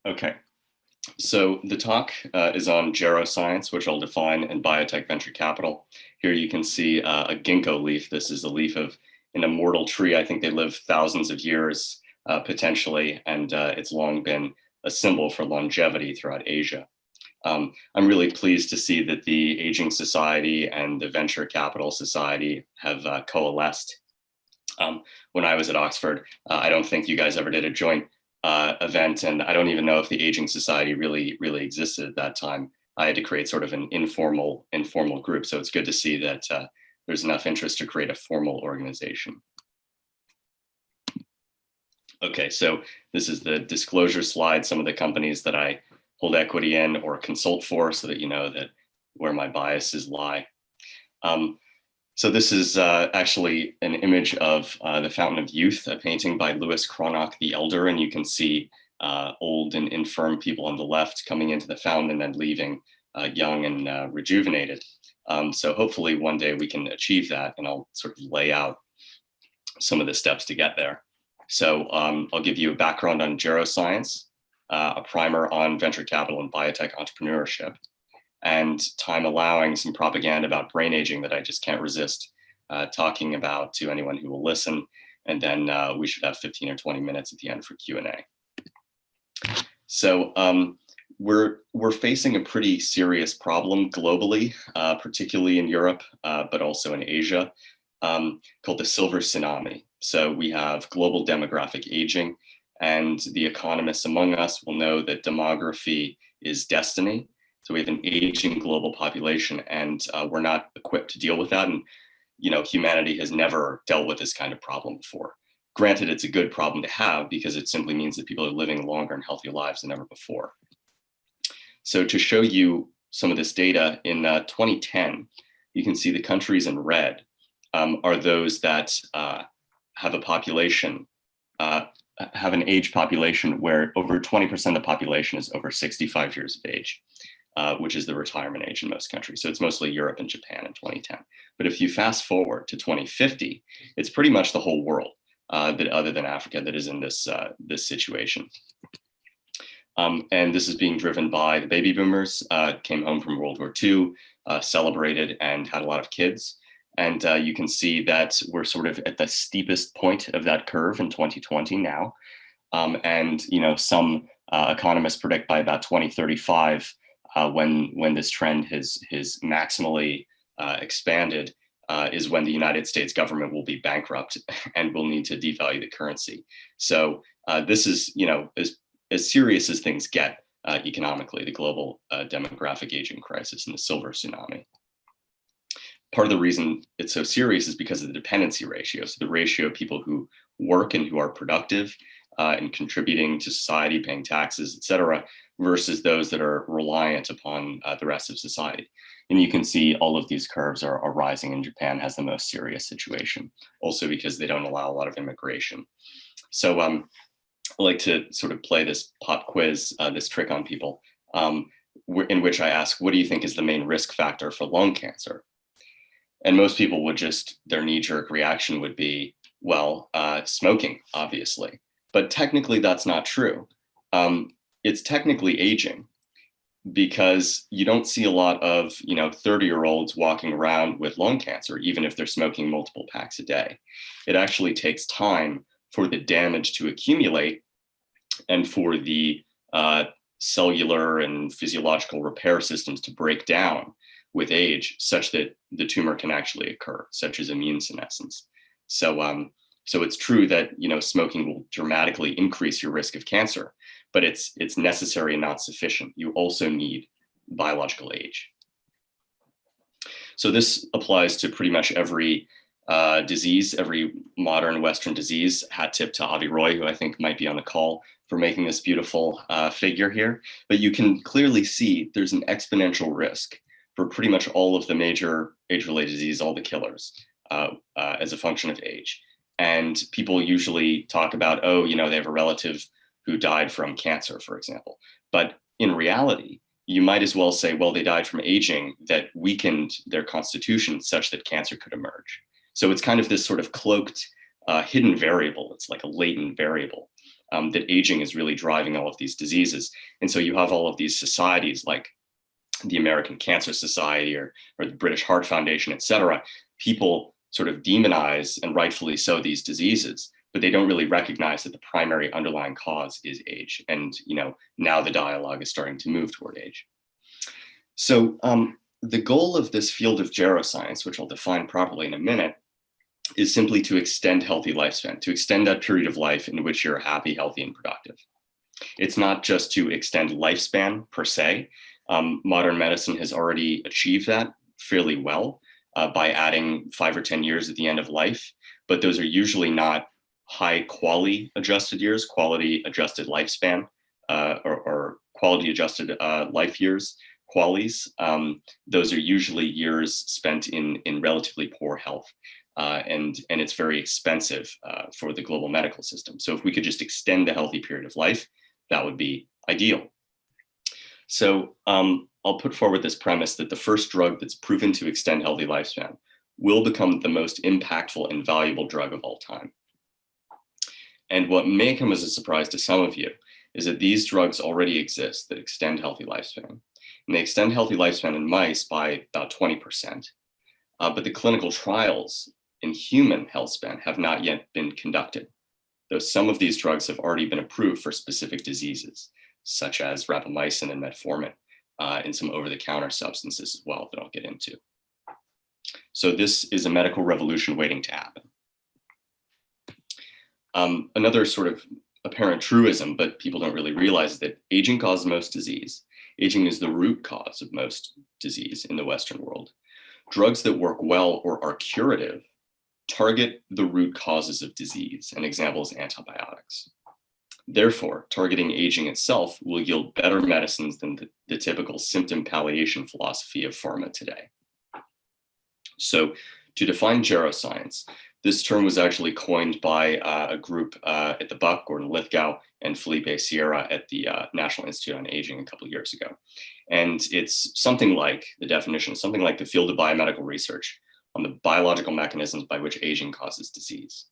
Okay, so the talk is on geroscience, which I'll define, and biotech venture capital. Here you can see a ginkgo leaf. This is a leaf of an immortal tree. I think they live thousands of years potentially, and it's long been a symbol for longevity throughout Asia. I'm really pleased to see that the Aging Society and the Venture Capital Society have coalesced. When I was at Oxford, I don't think you guys ever did a joint event, and I don't even know if the Aging Society really existed at that time. I had to create sort of an informal group, so it's good to see that there's enough interest to create a formal organization. Okay, so this is the disclosure slide, some of the companies that I hold equity in or consult for, so that you know that where my biases lie. So this is actually an image of the Fountain of Youth, a painting by Louis Cronach the Elder, and you can see old and infirm people on the left coming into the fountain and then leaving young and rejuvenated. So hopefully one day we can achieve that, and I'll sort of lay out some of the steps to get there. So I'll give you a background on geroscience, a primer on venture capital and biotech entrepreneurship, and time allowing, some propaganda about brain aging that I just can't resist talking about to anyone who will listen. And then we should have 15 or 20 minutes at the end for Q&A. So we're facing a pretty serious problem globally, particularly in Europe, but also in Asia, called the silver tsunami. So we have global demographic aging, and the economists among us will know that demography is destiny. So we have an aging global population, and we're not equipped to deal with that. And humanity has never dealt with this kind of problem before. Granted, it's a good problem to have because it simply means that people are living longer and healthier lives than ever before. So to show you some of this data, in 2010, you can see the countries in red are those that have a population, have an age population where over 20% of the population is over 65 years of age, which is the retirement age in most countries. So it's mostly Europe and Japan in 2010. But if you fast forward to 2050, it's pretty much the whole world, that other than Africa, that is in this situation. And this is being driven by the baby boomers, came home from World War II, celebrated and had a lot of kids. And you can see that we're sort of at the steepest point of that curve in 2020 now. And some economists predict by about 2035, when this trend has maximally expanded, is when the United States government will be bankrupt and will need to devalue the currency. So this is, as serious as things get economically, the global demographic aging crisis and the silver tsunami. Part of the reason it's so serious is because of the dependency ratio. So the ratio of people who work and who are productive and contributing to society, paying taxes, et cetera, versus those that are reliant upon the rest of society. And you can see all of these curves are rising, and Japan has the most serious situation, also because they don't allow a lot of immigration. So I like to sort of play this pop quiz, this trick on people, in which I ask, what do you think is the main risk factor for lung cancer? And most people would just, their knee-jerk reaction would be, well, smoking, obviously. But technically that's not true. It's technically aging, because you don't see a lot of 30-year-olds walking around with lung cancer, even if they're smoking multiple packs a day. It actually takes time for the damage to accumulate and for the cellular and physiological repair systems to break down with age, such that the tumor can actually occur, such as immune senescence. So it's true that smoking will dramatically increase your risk of cancer, but it's necessary and not sufficient. You also need biological age. So this applies to pretty much every disease, every modern Western disease. Hat tip to Avi Roy, who I think might be on the call, for making this beautiful figure here. But you can clearly see there's an exponential risk for pretty much all of the major age-related diseases, all the killers, as a function of age. And people usually talk about, they have a relative who died from cancer, for example. But in reality, you might as well say, well, they died from aging that weakened their constitution such that cancer could emerge. So it's kind of this sort of cloaked, hidden variable. It's like a latent variable that aging is really driving all of these diseases. And so you have all of these societies like the American Cancer Society or the British Heart Foundation, et cetera. People sort of demonize, and rightfully so, these diseases, but they don't really recognize that the primary underlying cause is age. And now the dialogue is starting to move toward age. So the goal of this field of geroscience, which I'll define properly in a minute, is simply to extend healthy lifespan, to extend that period of life in which you're happy, healthy, and productive. It's not just to extend lifespan per se. Modern medicine has already achieved that fairly well by adding 5 or 10 years at the end of life, but those are usually not high quality adjusted years, quality adjusted lifespan, or quality adjusted life years, qualities. Those are usually years spent in relatively poor health. And it's very expensive for the global medical system. So if we could just extend the healthy period of life, that would be ideal. So I'll put forward this premise that the first drug that's proven to extend healthy lifespan will become the most impactful and valuable drug of all time. And what may come as a surprise to some of you is that these drugs already exist that extend healthy lifespan. And they extend healthy lifespan in mice by about 20%. But the clinical trials in human health span have not yet been conducted, though some of these drugs have already been approved for specific diseases, such as rapamycin and metformin, and some over-the-counter substances as well that I'll get into. So this is a medical revolution waiting to happen. Another sort of apparent truism, but people don't really realize, that aging causes most disease. Aging is the root cause of most disease in the Western world. Drugs that work well or are curative target the root causes of disease. An example is antibiotics. Therefore, targeting aging itself will yield better medicines than the typical symptom palliation philosophy of pharma today. So to define geroscience, this term was actually coined by a group at the Buck, Gordon Lithgow, and Felipe Sierra at the National Institute on Aging a couple of years ago. And it's something like, the definition is something like the field of biomedical research on the biological mechanisms by which aging causes disease.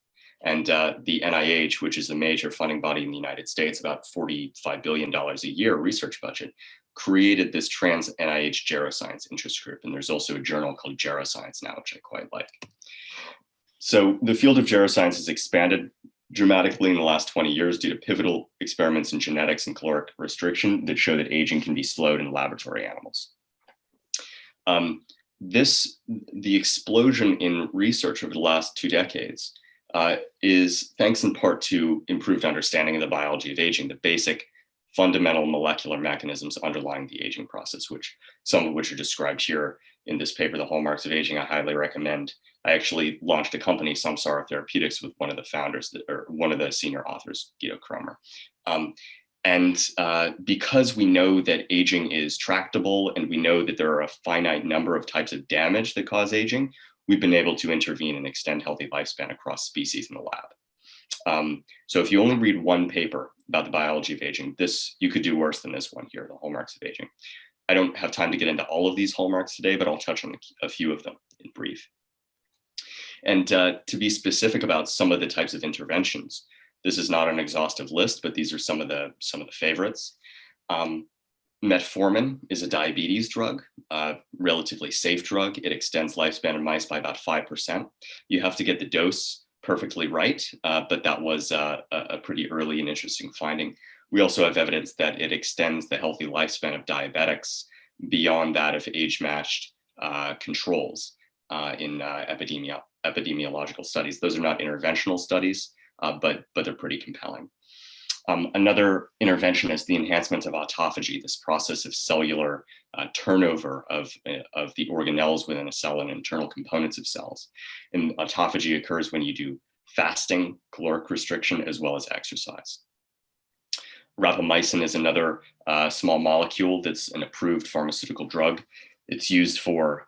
And the NIH, which is the major funding body in the United States, about $45 billion a year research budget, created this trans NIH Geroscience interest group. And there's also a journal called Geroscience now, which I quite like. So the field of geroscience has expanded dramatically in the last 20 years due to pivotal experiments in genetics and caloric restriction that show that aging can be slowed in laboratory animals. The explosion in research over the last 2 decades is thanks in part to improved understanding of the biology of aging, the basic fundamental molecular mechanisms underlying the aging process, some of which are described here in this paper, The Hallmarks of Aging. I highly recommend. I actually launched a company, Samsara Therapeutics, with one of the founders, or one of the senior authors, Guido Kromer. Because we know that aging is tractable and we know that there are a finite number of types of damage that cause aging, we've been able to intervene and extend healthy lifespan across species in the lab. So if you only read one paper about the biology of aging, you could do worse than this one here, The Hallmarks of Aging. I don't have time to get into all of these hallmarks today, but I'll touch on a few of them in brief. And to be specific about some of the types of interventions, this is not an exhaustive list, but these are some of the favorites. Metformin is a diabetes drug, relatively safe drug. It extends lifespan in mice by about 5%. You have to get the dose perfectly right, but that was a pretty early and interesting finding. We also have evidence that it extends the healthy lifespan of diabetics beyond that of age-matched controls in epidemiological studies. Those are not interventional studies, but they're pretty compelling. Another intervention is the enhancement of autophagy, this process of cellular turnover of the organelles within a cell and internal components of cells. And autophagy occurs when you do fasting, caloric restriction, as well as exercise. Rapamycin is another small molecule that's an approved pharmaceutical drug. It's used for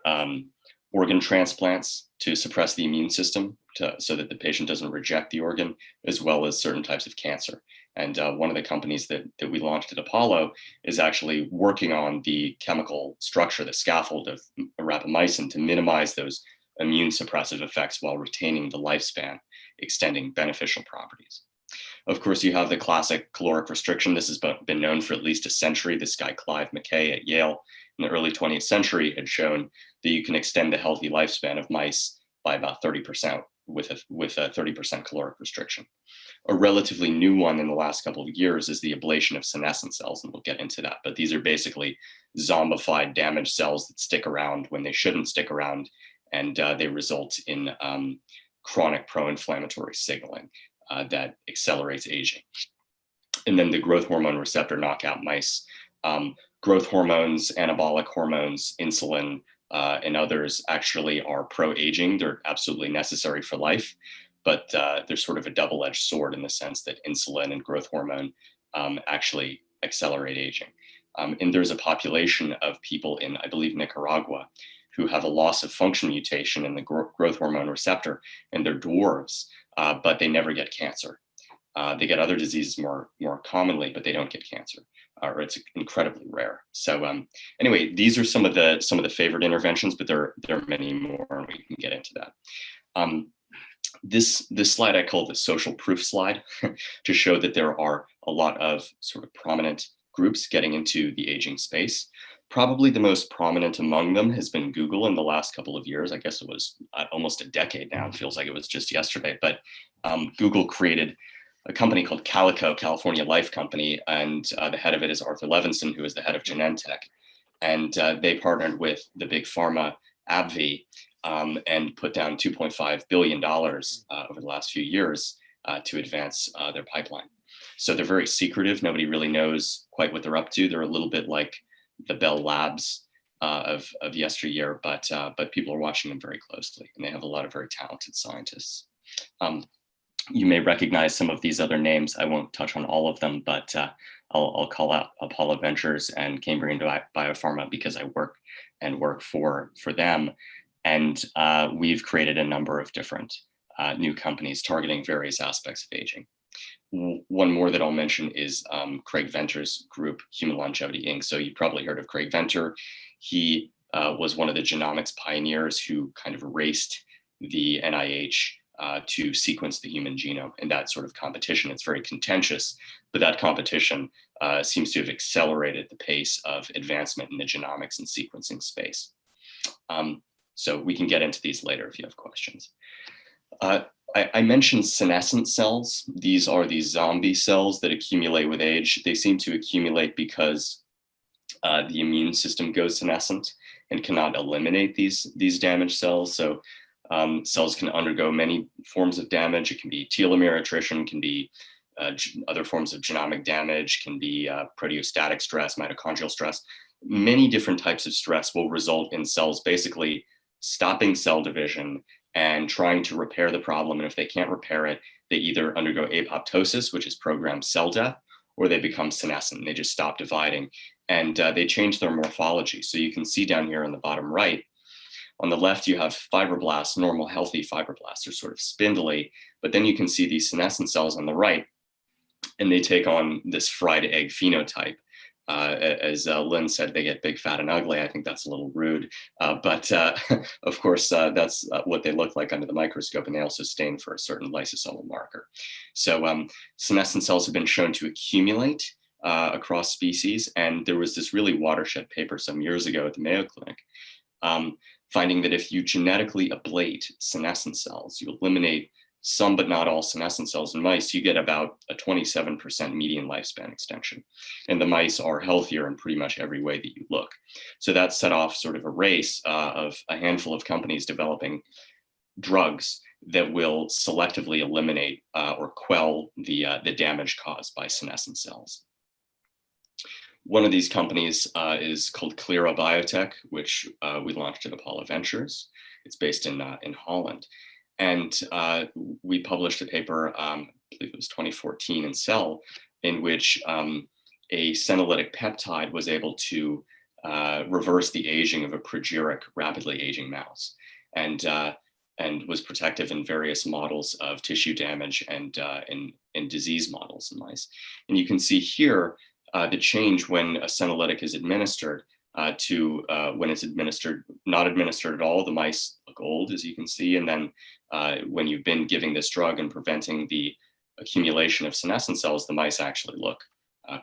organ transplants to suppress the immune system so that the patient doesn't reject the organ, as well as certain types of cancer. And one of the companies that we launched at Apollo is actually working on the chemical structure, the scaffold of rapamycin, to minimize those immune suppressive effects while retaining the lifespan, extending beneficial properties. Of course, you have the classic caloric restriction. This has been known for at least a century. This guy, Clive McKay at Yale in the early 20th century had shown that you can extend the healthy lifespan of mice by about 30% with a 30% caloric restriction. A relatively new one in the last couple of years is the ablation of senescent cells, and we'll get into that. But these are basically zombified, damaged cells that stick around when they shouldn't stick around, and they result in chronic pro-inflammatory signaling that accelerates aging. And then the growth hormone receptor knockout mice. Growth hormones, anabolic hormones, insulin, and others actually are pro-aging. They're absolutely necessary for life, but they're sort of a double-edged sword in the sense that insulin and growth hormone actually accelerate aging. And there's a population of people in, I believe, Nicaragua, who have a loss of function mutation in the growth hormone receptor, and they're dwarves, but they never get cancer. They get other diseases more commonly, but they don't get cancer, or it's incredibly rare. So anyway, these are some of the favorite interventions, but there are many more, and we can get into that. This slide I call the social proof slide to show that there are a lot of sort of prominent groups getting into the aging space. Probably the most prominent among them has been Google in the last couple of years. I guess it was almost a decade now. It feels like it was just yesterday, but Google created a company called Calico, California Life Company, and the head of it is Arthur Levinson, who is the head of Genentech. And they partnered with the big pharma AbbVie and put down $2.5 billion over the last few years to advance their pipeline. So they're very secretive. Nobody really knows quite what they're up to. They're a little bit like the Bell Labs of yesteryear, but people are watching them very closely, and they have a lot of very talented scientists. You may recognize some of these other names. I won't touch on all of them, but I'll call out Apollo Ventures and Cambrian Biopharma because I work for them. And we've created a number of different new companies targeting various aspects of aging. One more that I'll mention is Craig Venter's group, Human Longevity Inc. So you probably heard of Craig Venter. He was one of the genomics pioneers who kind of raced the NIH to sequence the human genome. And that sort of competition, it's very contentious, but that competition seems to have accelerated the pace of advancement in the genomics and sequencing space. So we can get into these later if you have questions. I mentioned senescent cells. These are these zombie cells that accumulate with age. They seem to accumulate because the immune system goes senescent and cannot eliminate these damaged cells. So cells can undergo many forms of damage. It can be telomere attrition, can be other forms of genomic damage, can be proteostatic stress, mitochondrial stress. Many different types of stress will result in cells basically stopping cell division and trying to repair the problem. And if they can't repair it, they either undergo apoptosis, which is programmed cell death, or they become senescent. They just stop dividing, and they change their morphology. So you can see down here on the bottom right, on the left, you have fibroblasts, normal, healthy fibroblasts. They're sort of spindly, but then you can see these senescent cells on the right, and they take on this fried egg phenotype. As Lynn said, they get big, fat, and ugly. I think that's a little rude, but of course, that's what they look like under the microscope, and they also stain for a certain lysosomal marker. So senescent cells have been shown to accumulate across species, and there was this really watershed paper some years ago at the Mayo Clinic finding that if you genetically ablate senescent cells, you eliminate some but not all senescent cells in mice, you get about a 27% median lifespan extension. And the mice are healthier in pretty much every way that you look. So that set off sort of a race of a handful of companies developing drugs that will selectively eliminate or quell the damage caused by senescent cells. One of these companies is called Clero Biotech, which we launched at Apollo Ventures. It's based in Holland. And we published a paper, I believe it was 2014 in Cell, in which a senolytic peptide was able to reverse the aging of a progeric, rapidly aging mouse, and was protective in various models of tissue damage and in disease models in mice. And you can see here the change when a senolytic is administered to when it's not administered at all. The mice look old, as you can see, and then when you've been giving this drug and preventing the accumulation of senescent cells, the mice actually look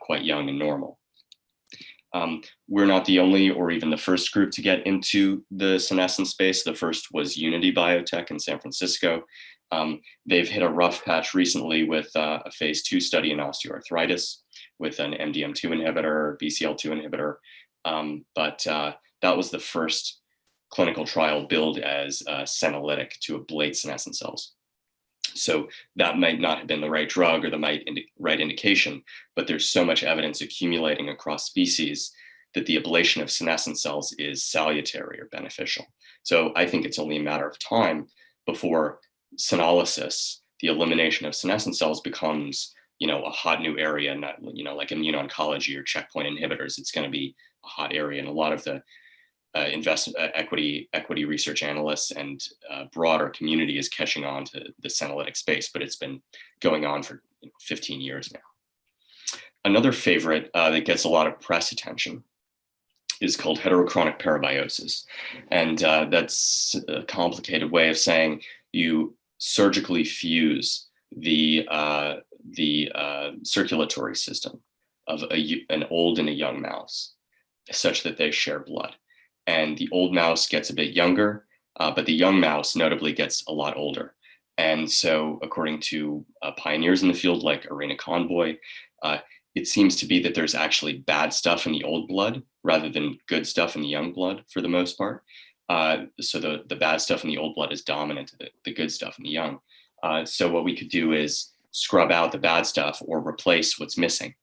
quite young and normal. We're not the only or even the first group to get into the senescent space. The first was Unity Biotech in San Francisco. They've hit a rough patch recently with a phase 2 study in osteoarthritis with an MDM2 inhibitor, BCL2 inhibitor. But that was the first clinical trial billed as senolytic to ablate senescent cells. So that might not have been the right drug or the right indication, but there's so much evidence accumulating across species that the ablation of senescent cells is salutary or beneficial. So I think it's only a matter of time before senolysis, the elimination of senescent cells, becomes, a hot new area, not, like immuno-oncology or checkpoint inhibitors. It's going to be a hot area, and a lot of the equity research analysts and broader community is catching on to the senolytic space, but it's been going on for 15 years now. Another favorite that gets a lot of press attention is called heterochronic parabiosis. And that's a complicated way of saying you surgically fuse the circulatory system of an old and a young mouse such that they share blood. And the old mouse gets a bit younger, but the young mouse notably gets a lot older. And so according to pioneers in the field like Irina Conboy, it seems to be that there's actually bad stuff in the old blood rather than good stuff in the young blood for the most part. So the bad stuff in the old blood is dominant to the good stuff in the young. So what we could do is scrub out the bad stuff or replace what's missing.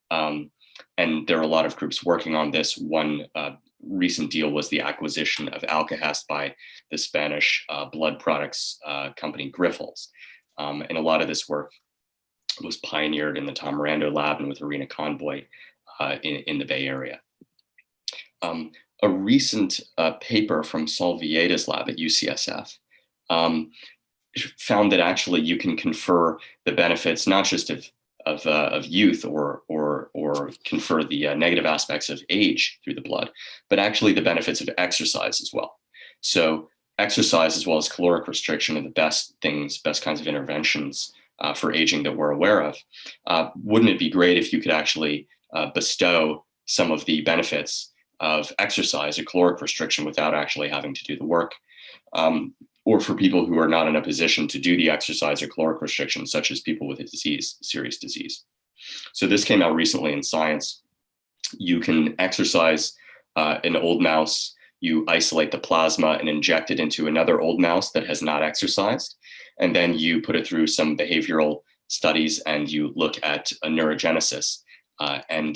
And there are a lot of groups working on this. One recent deal was the acquisition of Alkahest by the Spanish blood products company Grifols. And a lot of this work was pioneered in the Tom Rando lab and with Irina Conboy in the Bay Area. A recent paper from Saul Vieda's lab at UCSF found that actually you can confer the benefits not just of youth or confer the negative aspects of age through the blood, but actually the benefits of exercise as well. So exercise as well as caloric restriction are the best kinds of interventions for aging that we're aware of. Wouldn't it be great if you could actually bestow some of the benefits of exercise or caloric restriction without actually having to do the work? Or for people who are not in a position to do the exercise or caloric restriction, such as people with a serious disease. So this came out recently in Science. You can exercise an old mouse, you isolate the plasma and inject it into another old mouse that has not exercised. And then you put it through some behavioral studies and you look at a neurogenesis. And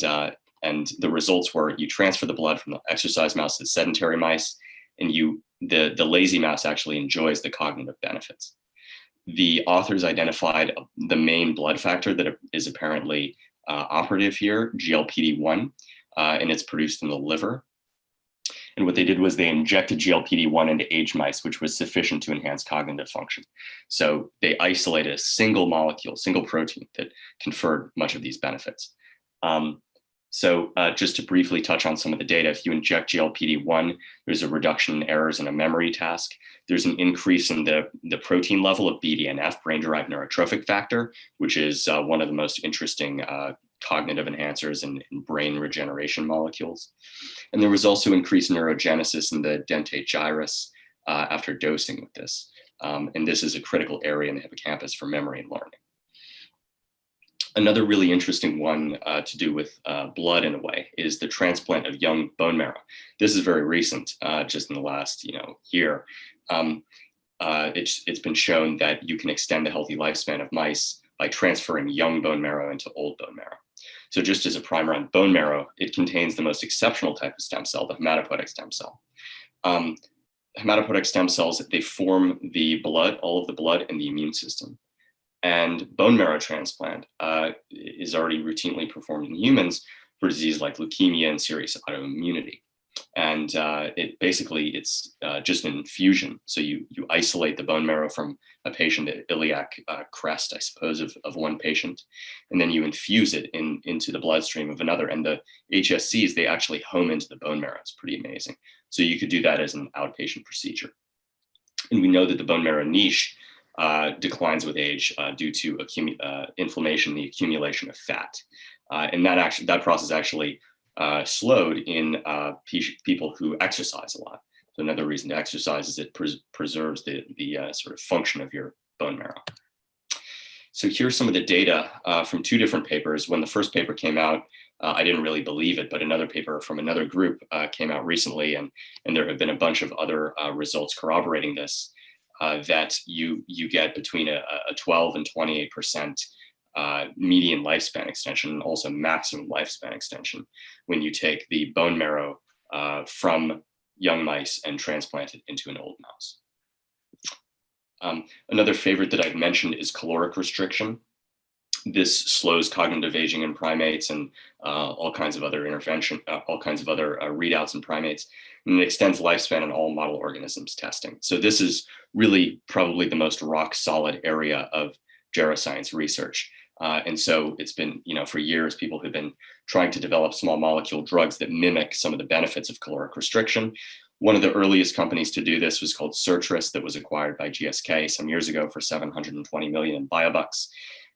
the results were you transfer the blood from the exercise mouse to the sedentary mice, and the lazy mouse actually enjoys the cognitive benefits. The authors identified the main blood factor that is apparently operative here, GLPD1, and it's produced in the liver. And what they did was they injected GLPD1 into aged mice, which was sufficient to enhance cognitive function. So they isolated a single molecule, single protein that conferred much of these benefits. So just to briefly touch on some of the data, if you inject GLPD1, there's a reduction in errors in a memory task. There's an increase in the protein level of BDNF, brain-derived neurotrophic factor, which is one of the most interesting cognitive enhancers in brain regeneration molecules. And there was also increased neurogenesis in the dentate gyrus after dosing with this. And this is a critical area in the hippocampus for memory and learning. Another really interesting one to do with blood in a way is the transplant of young bone marrow. This is very recent, just in the last year. It's been shown that you can extend the healthy lifespan of mice by transferring young bone marrow into old bone marrow. So just as a primer on bone marrow, it contains the most exceptional type of stem cell, the hematopoietic stem cell. Hematopoietic stem cells, they form the blood, all of the blood in the immune system. And bone marrow transplant is already routinely performed in humans for diseases like leukemia and serious autoimmunity. And it's just an infusion. So you isolate the bone marrow from a patient, at iliac crest, I suppose, of one patient, and then you infuse it into the bloodstream of another. And the HSCs, they actually home into the bone marrow. It's pretty amazing. So you could do that as an outpatient procedure. And we know that the bone marrow niche declines with age due to inflammation, the accumulation of fat. And that process actually slowed in people who exercise a lot. So another reason to exercise is it preserves the sort of function of your bone marrow. So here's some of the data from two different papers. When the first paper came out, I didn't really believe it, but another paper from another group came out recently, and there have been a bunch of other results corroborating this, that you get between a 12 and 28% median lifespan extension, and also maximum lifespan extension when you take the bone marrow from young mice and transplant it into an old mouse. Another favorite that I've mentioned is caloric restriction. This slows cognitive aging in primates and all kinds of other readouts in primates, and it extends lifespan in all model organisms testing. So this is really probably the most rock solid area of geroscience research. And so it's been, for years, people have been trying to develop small molecule drugs that mimic some of the benefits of caloric restriction. One of the earliest companies to do this was called Certris, that was acquired by GSK some years ago for $720 million in biobucks.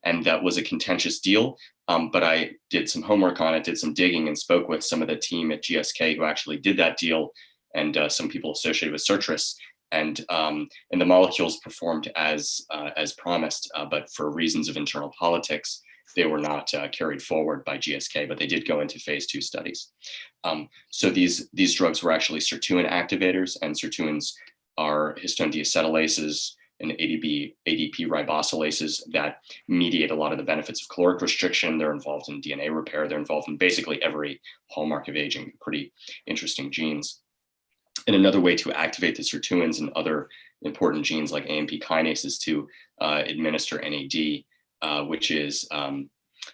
And that was a contentious deal, but I did some homework on it, did some digging, and spoke with some of the team at GSK who actually did that deal, and some people associated with Certris. And the molecules performed as promised, but for reasons of internal politics, they were not carried forward by GSK, but they did go into phase 2 studies. So these drugs were actually sirtuin activators, and sirtuins are histone deacetylases and ADP ribosylases that mediate a lot of the benefits of caloric restriction. They're involved in DNA repair. They're involved in basically every hallmark of aging, pretty interesting genes. And another way to activate the sirtuins and other important genes like AMP kinase is to administer NAD, which is a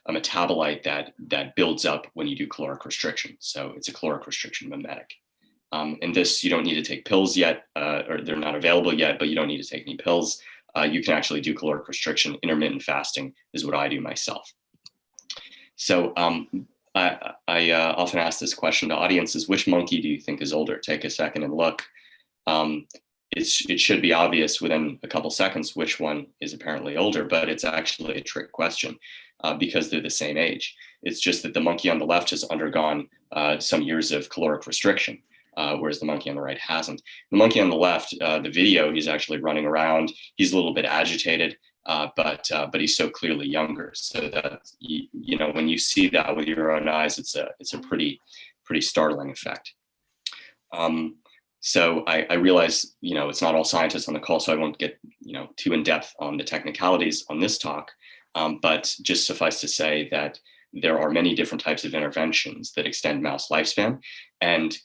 metabolite that builds up when you do caloric restriction. So it's a caloric restriction mimetic. And this, you don't need to take pills yet, or they're not available yet, but you don't need to take any pills. You can actually do caloric restriction. Intermittent fasting is what I do myself. So I often ask this question to audiences: which monkey do you think is older? Take a second and look. It should be obvious within a couple seconds which one is apparently older, but it's actually a trick question because they're the same age. It's just that the monkey on the left has undergone some years of caloric restriction, whereas the monkey on the right hasn't. The monkey on the left, the video, he's actually running around. He's a little bit agitated, but he's so clearly younger. So that, when you see that with your own eyes, it's a pretty startling effect. So I realize, it's not all scientists on the call, so I won't get, too in depth on the technicalities on this talk, but just suffice to say that there are many different types of interventions that extend mouse lifespan, and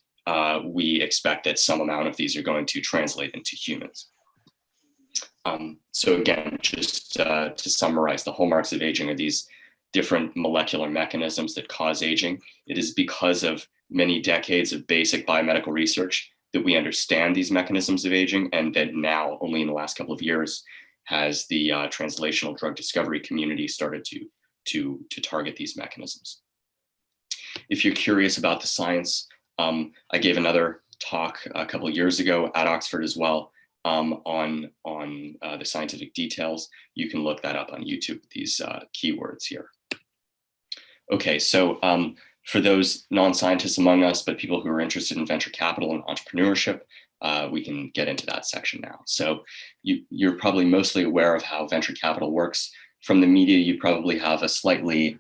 we expect that some amount of these are going to translate into humans. So again, just to summarize, the hallmarks of aging are these different molecular mechanisms that cause aging. It is because of many decades of basic biomedical research that we understand these mechanisms of aging, and that now, only in the last couple of years, has the translational drug discovery community started to target these mechanisms. If you're curious about the science, I gave another talk a couple of years ago at Oxford as well, on the scientific details. You can look that up on YouTube, these keywords here. Okay, so for those non-scientists among us, but people who are interested in venture capital and entrepreneurship, we can get into that section now. So you're probably mostly aware of how venture capital works. From the media, you probably have a slightly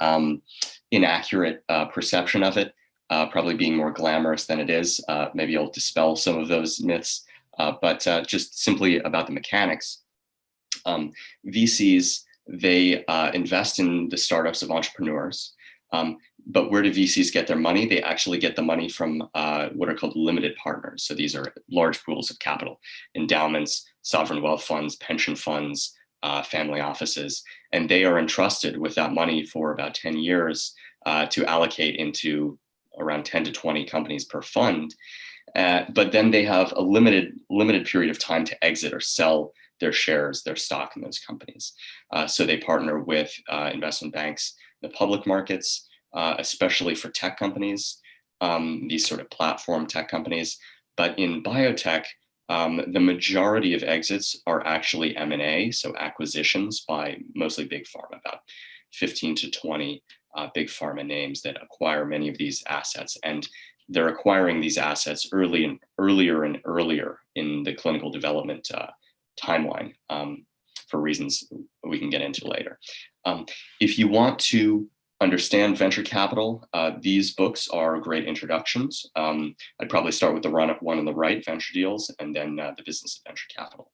inaccurate perception of it, probably being more glamorous than it is. Maybe I'll dispel some of those myths, but just simply about the mechanics. VCs, they invest in the startups of entrepreneurs. But where do VCs get their money? They actually get the money from what are called limited partners. So these are large pools of capital, endowments, sovereign wealth funds, pension funds, family offices, and they are entrusted with that money for about 10 years to allocate into around 10 to 20 companies per fund. But then they have a limited period of time to exit or sell their shares, their stock in those companies. So they partner with investment banks, the public markets, especially for tech companies, these sort of platform tech companies. But in biotech, The majority of exits are actually M&A, so acquisitions by mostly big pharma, about 15 to 20 big pharma names that acquire many of these assets. And they're acquiring these assets earlier and earlier in the clinical development timeline for reasons we can get into later. If you want to understand venture capital, these books are great introductions. I'd probably start with the one on the right, Venture Deals, and then The Business of Venture Capital.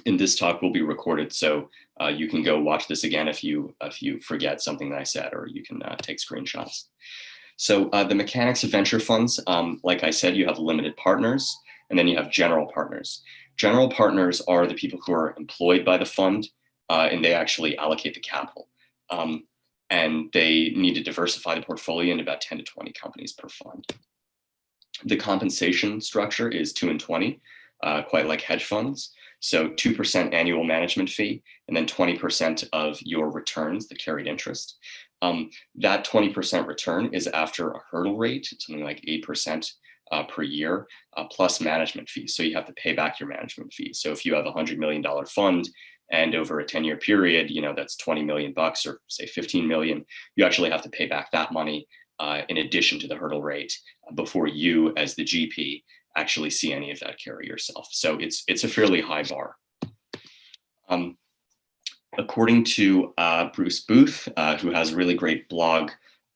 And this talk will be recorded, so you can go watch this again if you forget something that I said, or you can take screenshots. So the mechanics of venture funds, like I said, you have limited partners, and then you have general partners. General partners are the people who are employed by the fund, and they actually allocate the capital. And they need to diversify the portfolio into about 10 to 20 companies per fund. The compensation structure is 2 and 20, quite like hedge funds. So 2% annual management fee, and then 20% of your returns, the carried interest. That 20% return is after a hurdle rate, something like 8% per year, plus management fees. So you have to pay back your management fees. So if you have a $100 million fund, and over a 10-year period, that's 20 million bucks, or say 15 million, you actually have to pay back that money in addition to the hurdle rate before you, as the GP, actually see any of that carry yourself. So it's a fairly high bar. According to Bruce Booth, who has a really great blog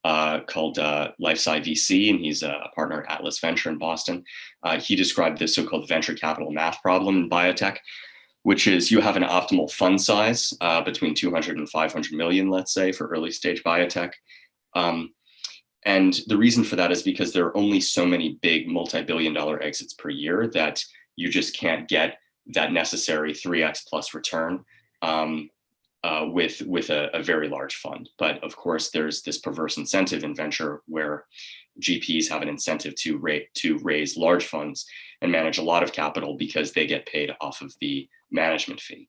called LifeSci VC, and he's a partner at Atlas Venture in Boston, he described this so-called venture capital math problem in biotech, which is you have an optimal fund size between 200 and 500 million, let's say, for early stage biotech. And the reason for that is because there are only so many big multi-billion-dollar exits per year that you just can't get that necessary 3x plus return with a very large fund. But of course, there's this perverse incentive in venture where GPs have an incentive to raise large funds and manage a lot of capital because they get paid off of the management fee.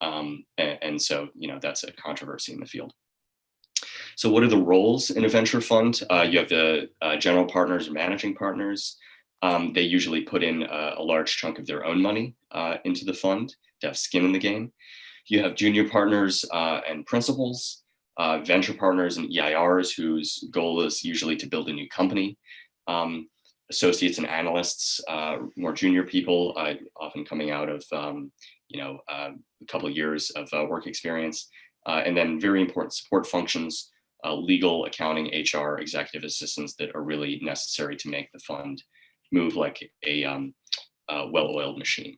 And so, that's a controversy in the field. So what are the roles in a venture fund? You have the general partners or managing partners. They usually put in a large chunk of their own money into the fund to have skin in the game. You have junior partners and principals, venture partners and EIRs whose goal is usually to build a new company. Associates and analysts, more junior people, often coming out of a couple of years of work experience, and then very important support functions, legal, accounting, HR, executive assistants that are really necessary to make the fund move like a well-oiled machine.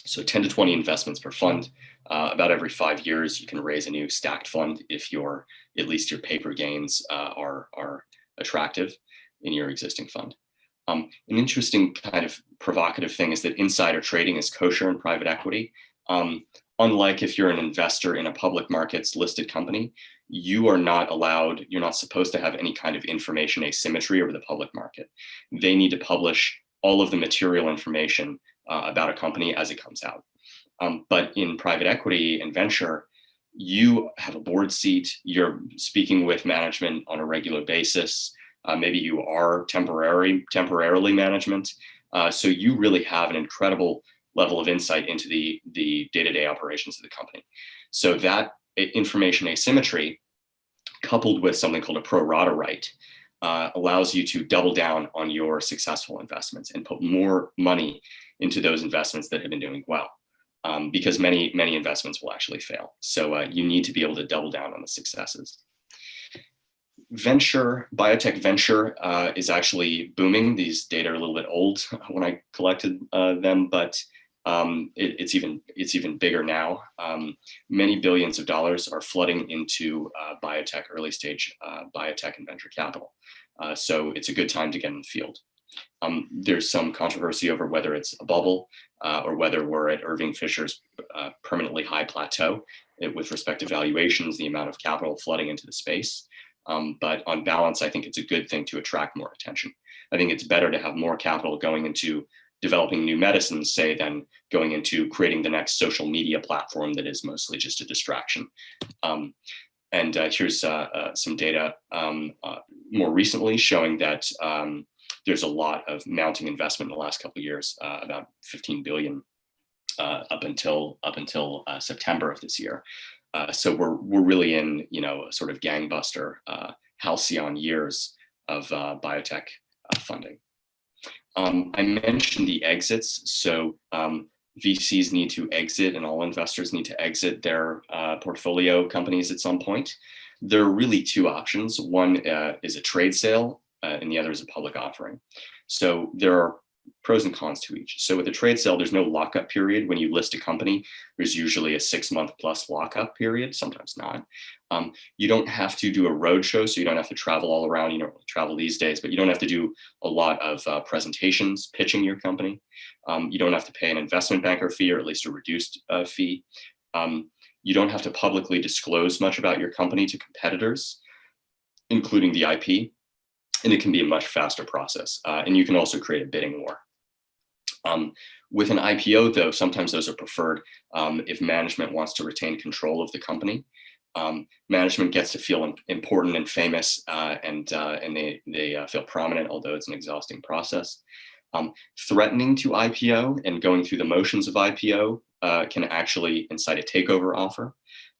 So 10 to 20 investments per fund. About every 5 years, you can raise a new stacked fund if at least your paper gains are attractive in your existing fund. An interesting kind of provocative thing is that insider trading is kosher in private equity. Unlike if you're an investor in a public markets listed company, you're not supposed to have any kind of information asymmetry over the public market. They need to publish all of the material information about a company as it comes out. But in private equity and venture, you have a board seat, you're speaking with management on a regular basis. Maybe you are temporarily management. So you really have an incredible level of insight into the day-to-day operations of the company. So that information asymmetry, coupled with something called a pro rata right, allows you to double down on your successful investments and put more money into those investments that have been doing well, because many investments will actually fail. So you need to be able to double down on the successes. Biotech venture is actually booming. These data are a little bit old when I collected them, but it's even bigger now. Many billions of dollars are flooding into biotech, early stage biotech and venture capital. So it's a good time to get in the field. There's some controversy over whether it's a bubble or whether we're at Irving Fisher's permanently high plateau with respect to valuations, the amount of capital flooding into the space. But on balance, I think it's a good thing to attract more attention. I think it's better to have more capital going into developing new medicines, say, than going into creating the next social media platform that is mostly just a distraction. And here's some data more recently showing that there's a lot of mounting investment in the last couple of years, about 15 billion up until September of this year. So we're really in, a sort of gangbuster, halcyon years of biotech funding. I mentioned the exits. So VCs need to exit, and all investors need to exit their portfolio companies at some point. There are really two options. One is a trade sale, and the other is a public offering. So there are pros and cons to each. So with a trade sale, there's no lockup period. When you list a company, there's usually a 6-month plus lockup period, sometimes not. You don't have to do a roadshow, so you don't have to travel all around. You don't really travel these days, but you don't have to do a lot of presentations pitching your company. You don't have to pay an investment banker fee, or at least a reduced fee. You don't have to publicly disclose much about your company to competitors, including the IP. And it can be a much faster process. And you can also create a bidding war. With an IPO, though, sometimes those are preferred if management wants to retain control of the company. Management gets to feel important and famous, and they feel prominent, although it's an exhausting process. Threatening to IPO and going through the motions of IPO can actually incite a takeover offer.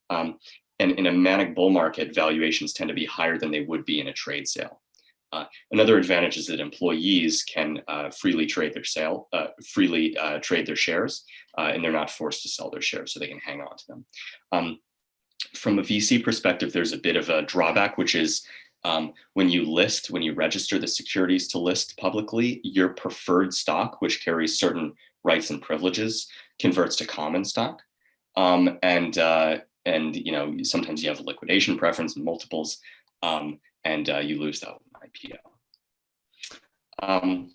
And in a manic bull market, valuations tend to be higher than they would be in a trade sale. Another advantage is that employees can freely trade their shares, and they're not forced to sell their shares, so they can hang on to them. From a VC perspective, there's a bit of a drawback, which is when you register the securities to list publicly, your preferred stock, which carries certain rights and privileges, converts to common stock. And sometimes you have a liquidation preference and multiples, and you lose that with an IPO.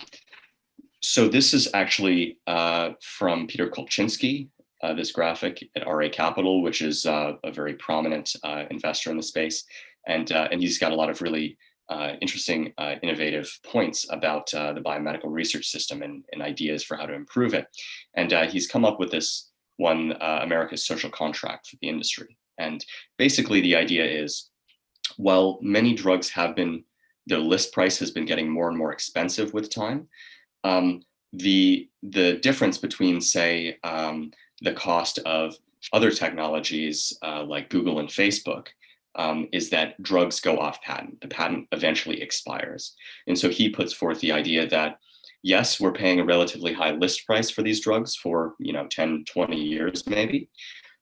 So this is actually from Peter Kolczynski, this graphic at RA Capital, which is a very prominent investor in the space. And he's got a lot of really interesting, innovative points about the biomedical research system and ideas for how to improve it. And he's come up with this one, America's social contract for the industry. And basically the idea is, while many drugs their list price has been getting more and more expensive with time, the difference between, say, the cost of other technologies like Google and Facebook is that drugs go off patent. The patent eventually expires. And so he puts forth the idea that, yes, we're paying a relatively high list price for these drugs for 10, 20 years maybe,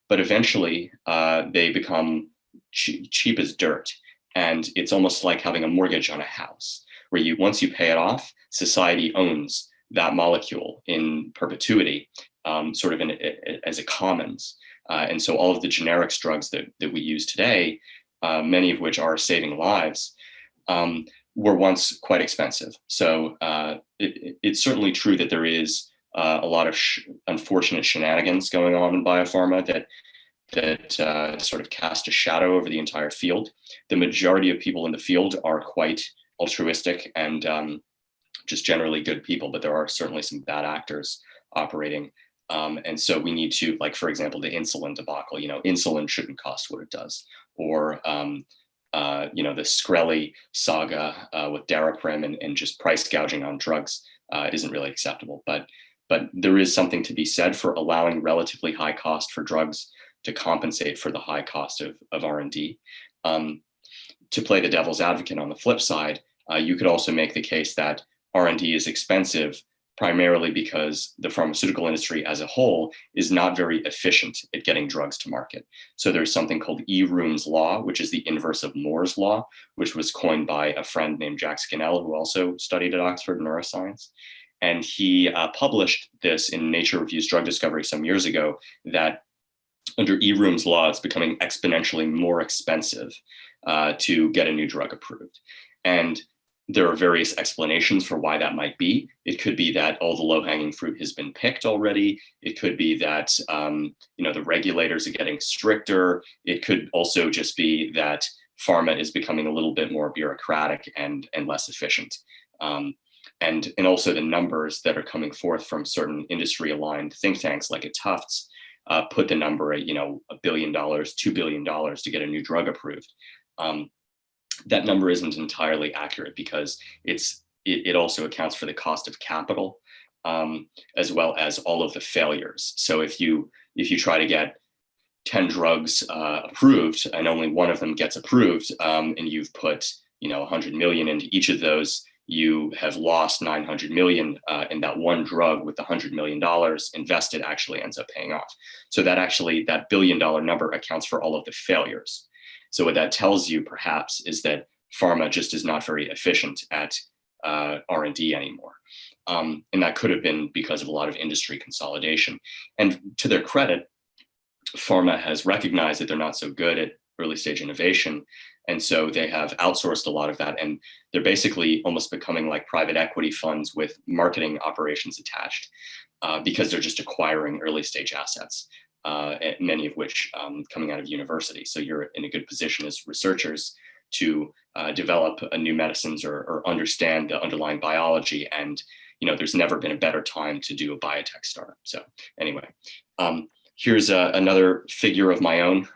but eventually they become cheap as dirt. And it's almost like having a mortgage on a house, where once you pay it off, society owns that molecule in perpetuity, sort of as a commons. And so all of the generics drugs that we use today, many of which are saving lives, were once quite expensive. So it's certainly true that there is a lot of unfortunate shenanigans going on in biopharma that sort of cast a shadow over the entire field. The majority of people in the field are quite altruistic and just generally good people, but there are certainly some bad actors operating. And so we need to, like, for example, the insulin debacle, insulin shouldn't cost what it does. Or, the Skrelly saga with Daraprim and just price gouging on drugs isn't really acceptable. But there is something to be said for allowing relatively high cost for drugs to compensate for the high cost of R&D. To play the devil's advocate on the flip side, you could also make the case that R&D is expensive primarily because the pharmaceutical industry as a whole is not very efficient at getting drugs to market. So there's something called Eroom's law, which is the inverse of Moore's law, which was coined by a friend named Jack Scannell, who also studied at Oxford Neuroscience. And he published this in Nature Reviews Drug Discovery some years ago, that under Eroom's law, it's becoming exponentially more expensive to get a new drug approved. And there are various explanations for why that might be. It could be that all the low-hanging fruit has been picked already. It could be that the regulators are getting stricter. It could also just be that pharma is becoming a little bit more bureaucratic and less efficient. And also the numbers that are coming forth from certain industry-aligned think tanks like at Tufts put the number at $1 billion, $2 billion to get a new drug approved. That number isn't entirely accurate because it's it also accounts for the cost of capital, as well as all of the failures. So if you try to get 10 drugs approved and only one of them gets approved, and you've put 100 million into each of those, you have lost 900 million, and that one drug with the $100 million invested actually ends up paying off. So that $1 billion number accounts for all of the failures. So what that tells you perhaps is that pharma just is not very efficient at R&D anymore. And that could have been because of a lot of industry consolidation. And to their credit, pharma has recognized that they're not so good at early stage innovation. And so they have outsourced a lot of that. And they're basically almost becoming like private equity funds with marketing operations attached, because they're just acquiring early stage assets, many of which coming out of university. So you're in a good position as researchers to develop a new medicines or understand the underlying biology. And there's never been a better time to do a biotech startup. So anyway, here's another figure of my own,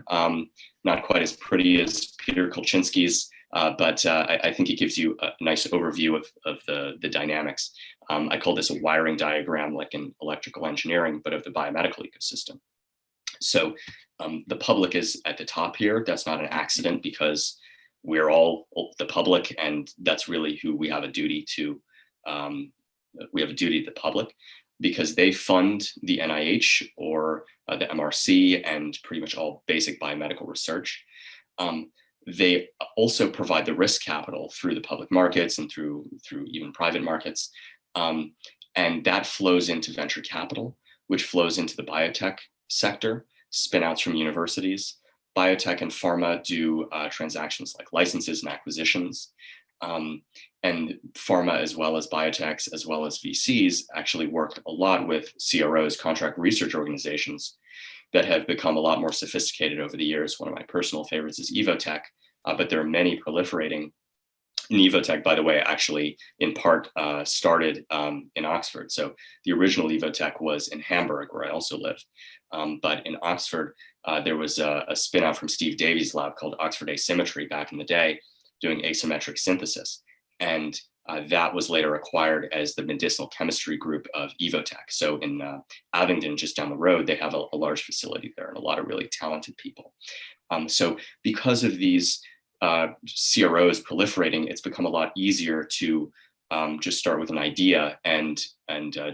not quite as pretty as Peter Kolchinsky's, but I think it gives you a nice overview of the dynamics. I call this a wiring diagram, like in electrical engineering, but of the biomedical ecosystem. So the public is at the top here. That's not an accident, because we're all the public, and that's really who we have a duty to. We have a duty to the public, because they fund the NIH or the MRC and pretty much all basic biomedical research. They also provide the risk capital through the public markets and through even private markets. And that flows into venture capital, which flows into the biotech sector, spinouts from universities. Biotech and pharma do transactions like licenses and acquisitions. And pharma, as well as biotechs, as well as VCs, actually worked a lot with CROs, contract research organizations, that have become a lot more sophisticated over the years. One of my personal favorites is Evotech, but there are many proliferating. And Evotech, by the way, actually in part started in Oxford. So the original Evotech was in Hamburg, where I also live. But in Oxford, there was a spin-out from Steve Davies' lab called Oxford Asymmetry back in the day, doing asymmetric synthesis. And that was later acquired as the medicinal chemistry group of Evotech. So in Abingdon, just down the road, they have a large facility there and a lot of really talented people. So because of these CROs proliferating, it's become a lot easier to just start with an idea and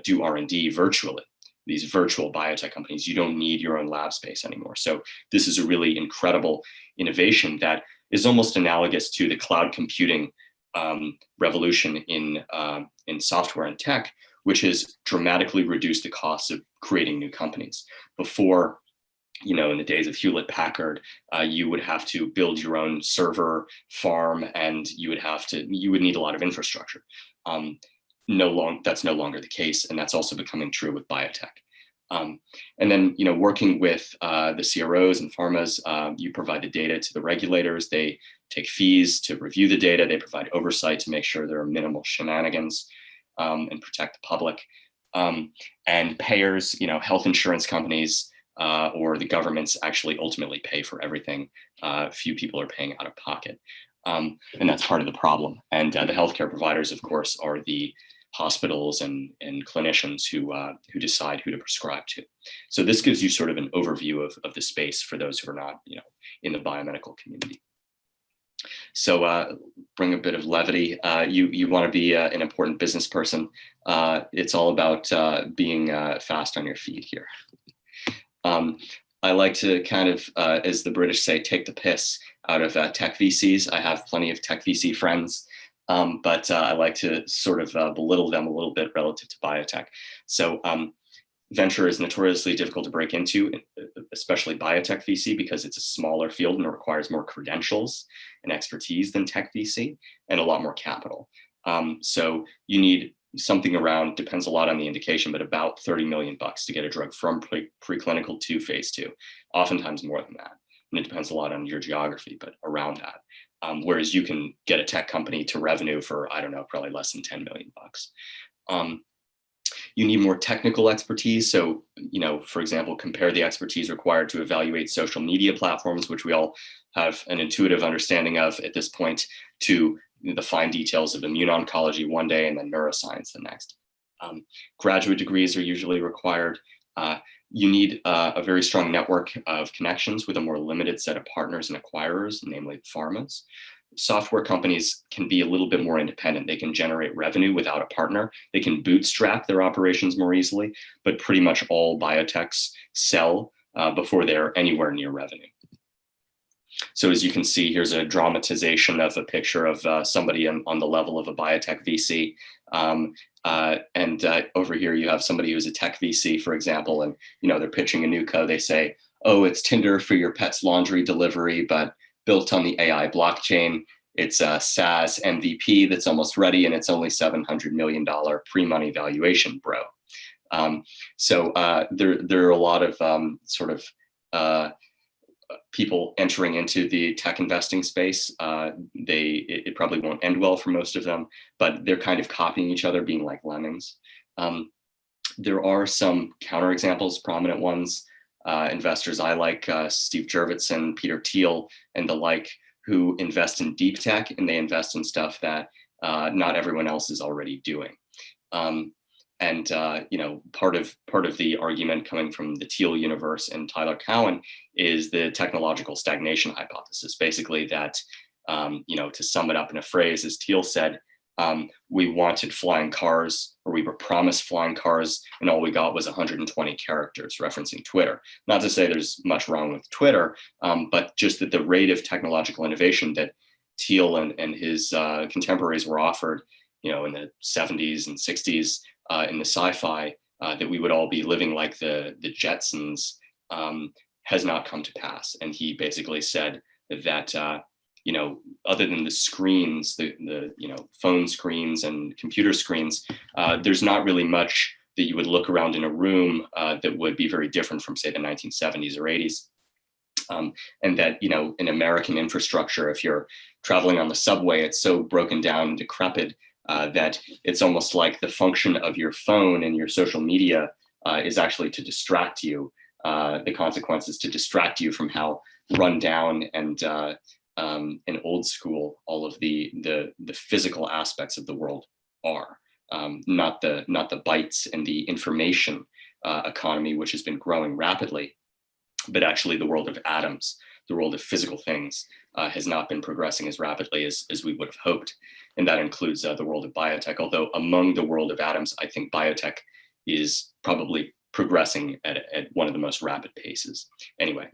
do R&D virtually. These virtual biotech companies, you don't need your own lab space anymore. So this is a really incredible innovation that is almost analogous to the cloud computing revolution in software and tech, which has dramatically reduced the cost of creating new companies. Before, in the days of Hewlett Packard, you would have to build your own server farm, and you would need a lot of infrastructure. That's no longer the case, and that's also becoming true with biotech. And then, working with the CROs and pharmas, you provide the data to the regulators. They take fees to review the data. They provide oversight to make sure there are minimal shenanigans and protect the public. And payers, health insurance companies or the governments actually ultimately pay for everything. Few people are paying out of pocket. And that's part of the problem. And the healthcare providers, of course, are the hospitals and clinicians who decide who to prescribe to. So this gives you sort of an overview of the space for those who are not, in the biomedical community. So bring a bit of levity. You want to be an important business person. It's all about being fast on your feet here. I like to kind of, as the British say, take the piss out of tech VCs. I have plenty of tech VC friends. But I like to sort of belittle them a little bit relative to biotech. So venture is notoriously difficult to break into, especially biotech VC, because it's a smaller field and it requires more credentials and expertise than tech VC and a lot more capital. So you need something around, depends a lot on the indication, but about $30 million to get a drug from preclinical to phase 2, oftentimes more than that. And it depends a lot on your geography, but around that. Whereas you can get a tech company to revenue for, I don't know, probably less than $10 million. You need more technical expertise. So, for example, compare the expertise required to evaluate social media platforms, which we all have an intuitive understanding of at this point, to the fine details of immune oncology one day and then neuroscience the next. Graduate degrees are usually required. You need a very strong network of connections with a more limited set of partners and acquirers, namely pharmas. Software companies can be a little bit more independent. They can generate revenue without a partner. They can bootstrap their operations more easily, but pretty much all biotechs sell before they're anywhere near revenue. So as you can see, here's a dramatization of a picture of somebody on the level of a biotech VC. Over here, you have somebody who's a tech VC, for example, and they're pitching a new co. They say, oh, it's Tinder for your pet's laundry delivery, but built on the AI blockchain. It's a SaaS MVP that's almost ready, and it's only $700 million pre-money valuation, bro. So there are a lot of people entering into the tech investing space. It probably won't end well for most of them, but they're kind of copying each other, being like lemmings. There are some counterexamples, prominent ones. Investors I like, Steve Jurvetson, Peter Thiel, and the like, who invest in deep tech, and they invest in stuff that not everyone else is already doing. Part of the argument coming from the Thiel universe and Tyler Cowen is the technological stagnation hypothesis. Basically that, to sum it up in a phrase, as Thiel said, we wanted flying cars, or we were promised flying cars, and all we got was 120 characters, referencing Twitter. Not to say there's much wrong with Twitter, but just that the rate of technological innovation that Thiel and his contemporaries were offered, in the 70s and 60s, in the sci-fi, that we would all be living like the Jetsons, has not come to pass. And he basically said that other than the screens, the phone screens and computer screens, there's not really much that you would look around in a room that would be very different from, say, the 1970s or 80s. And that, in American infrastructure, if you're traveling on the subway, it's so broken down and decrepit that it's almost like the function of your phone and your social media is actually to distract you. The consequences to distract you from how run down and old school all of the physical aspects of the world are. Not the bytes and the information economy, which has been growing rapidly, but actually the world of atoms, the world of physical things, has not been progressing as rapidly as we would have hoped. And that includes the world of biotech, although among the world of atoms, I think biotech is probably progressing at one of the most rapid paces. Anyway,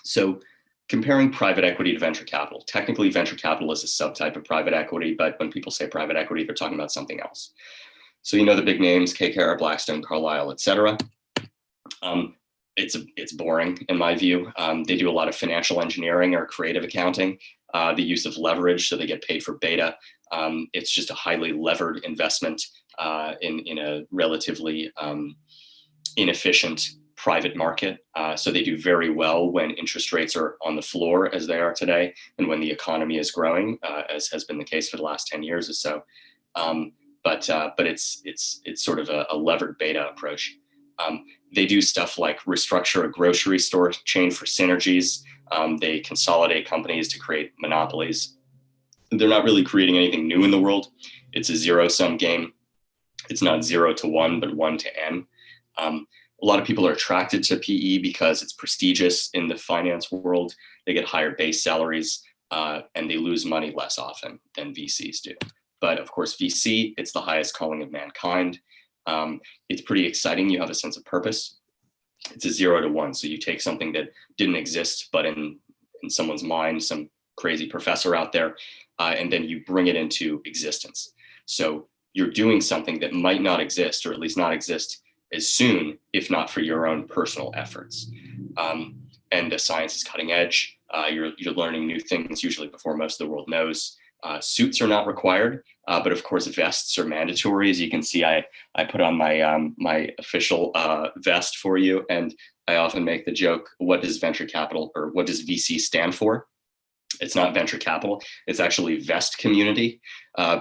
so comparing private equity to venture capital. Technically, venture capital is a subtype of private equity, but when people say private equity, they're talking about something else. So the big names, KKR, Blackstone, Carlyle, et cetera. It's boring in my view. They do a lot of financial engineering or creative accounting, the use of leverage, so they get paid for beta. It's just a highly levered investment in a relatively inefficient private market. So they do very well when interest rates are on the floor, as they are today, and when the economy is growing, as has been the case for the last 10 years or so. But it's sort of a levered beta approach. They do stuff like restructure a grocery store chain for synergies. They consolidate companies to create monopolies. They're not really creating anything new in the world. It's a zero-sum game. It's not 0 to 1, but 1 to n. A lot of people are attracted to PE because it's prestigious in the finance world. They get higher base salaries, and they lose money less often than VCs do. But of course, VC, it's the highest calling of mankind. It's pretty exciting. You have a sense of purpose. It's a 0 to 1. So you take something that didn't exist, but in someone's mind, some crazy professor out there, and then you bring it into existence. So you're doing something that might not exist, or at least not exist as soon, if not for your own personal efforts. And the science is cutting edge. You're learning new things usually before most of the world knows. Suits are not required, but of course vests are mandatory. As you can see, I put on my official vest for you, and I often make the joke, what does venture capital, or what does VC stand for? It's not venture capital, it's actually vest community,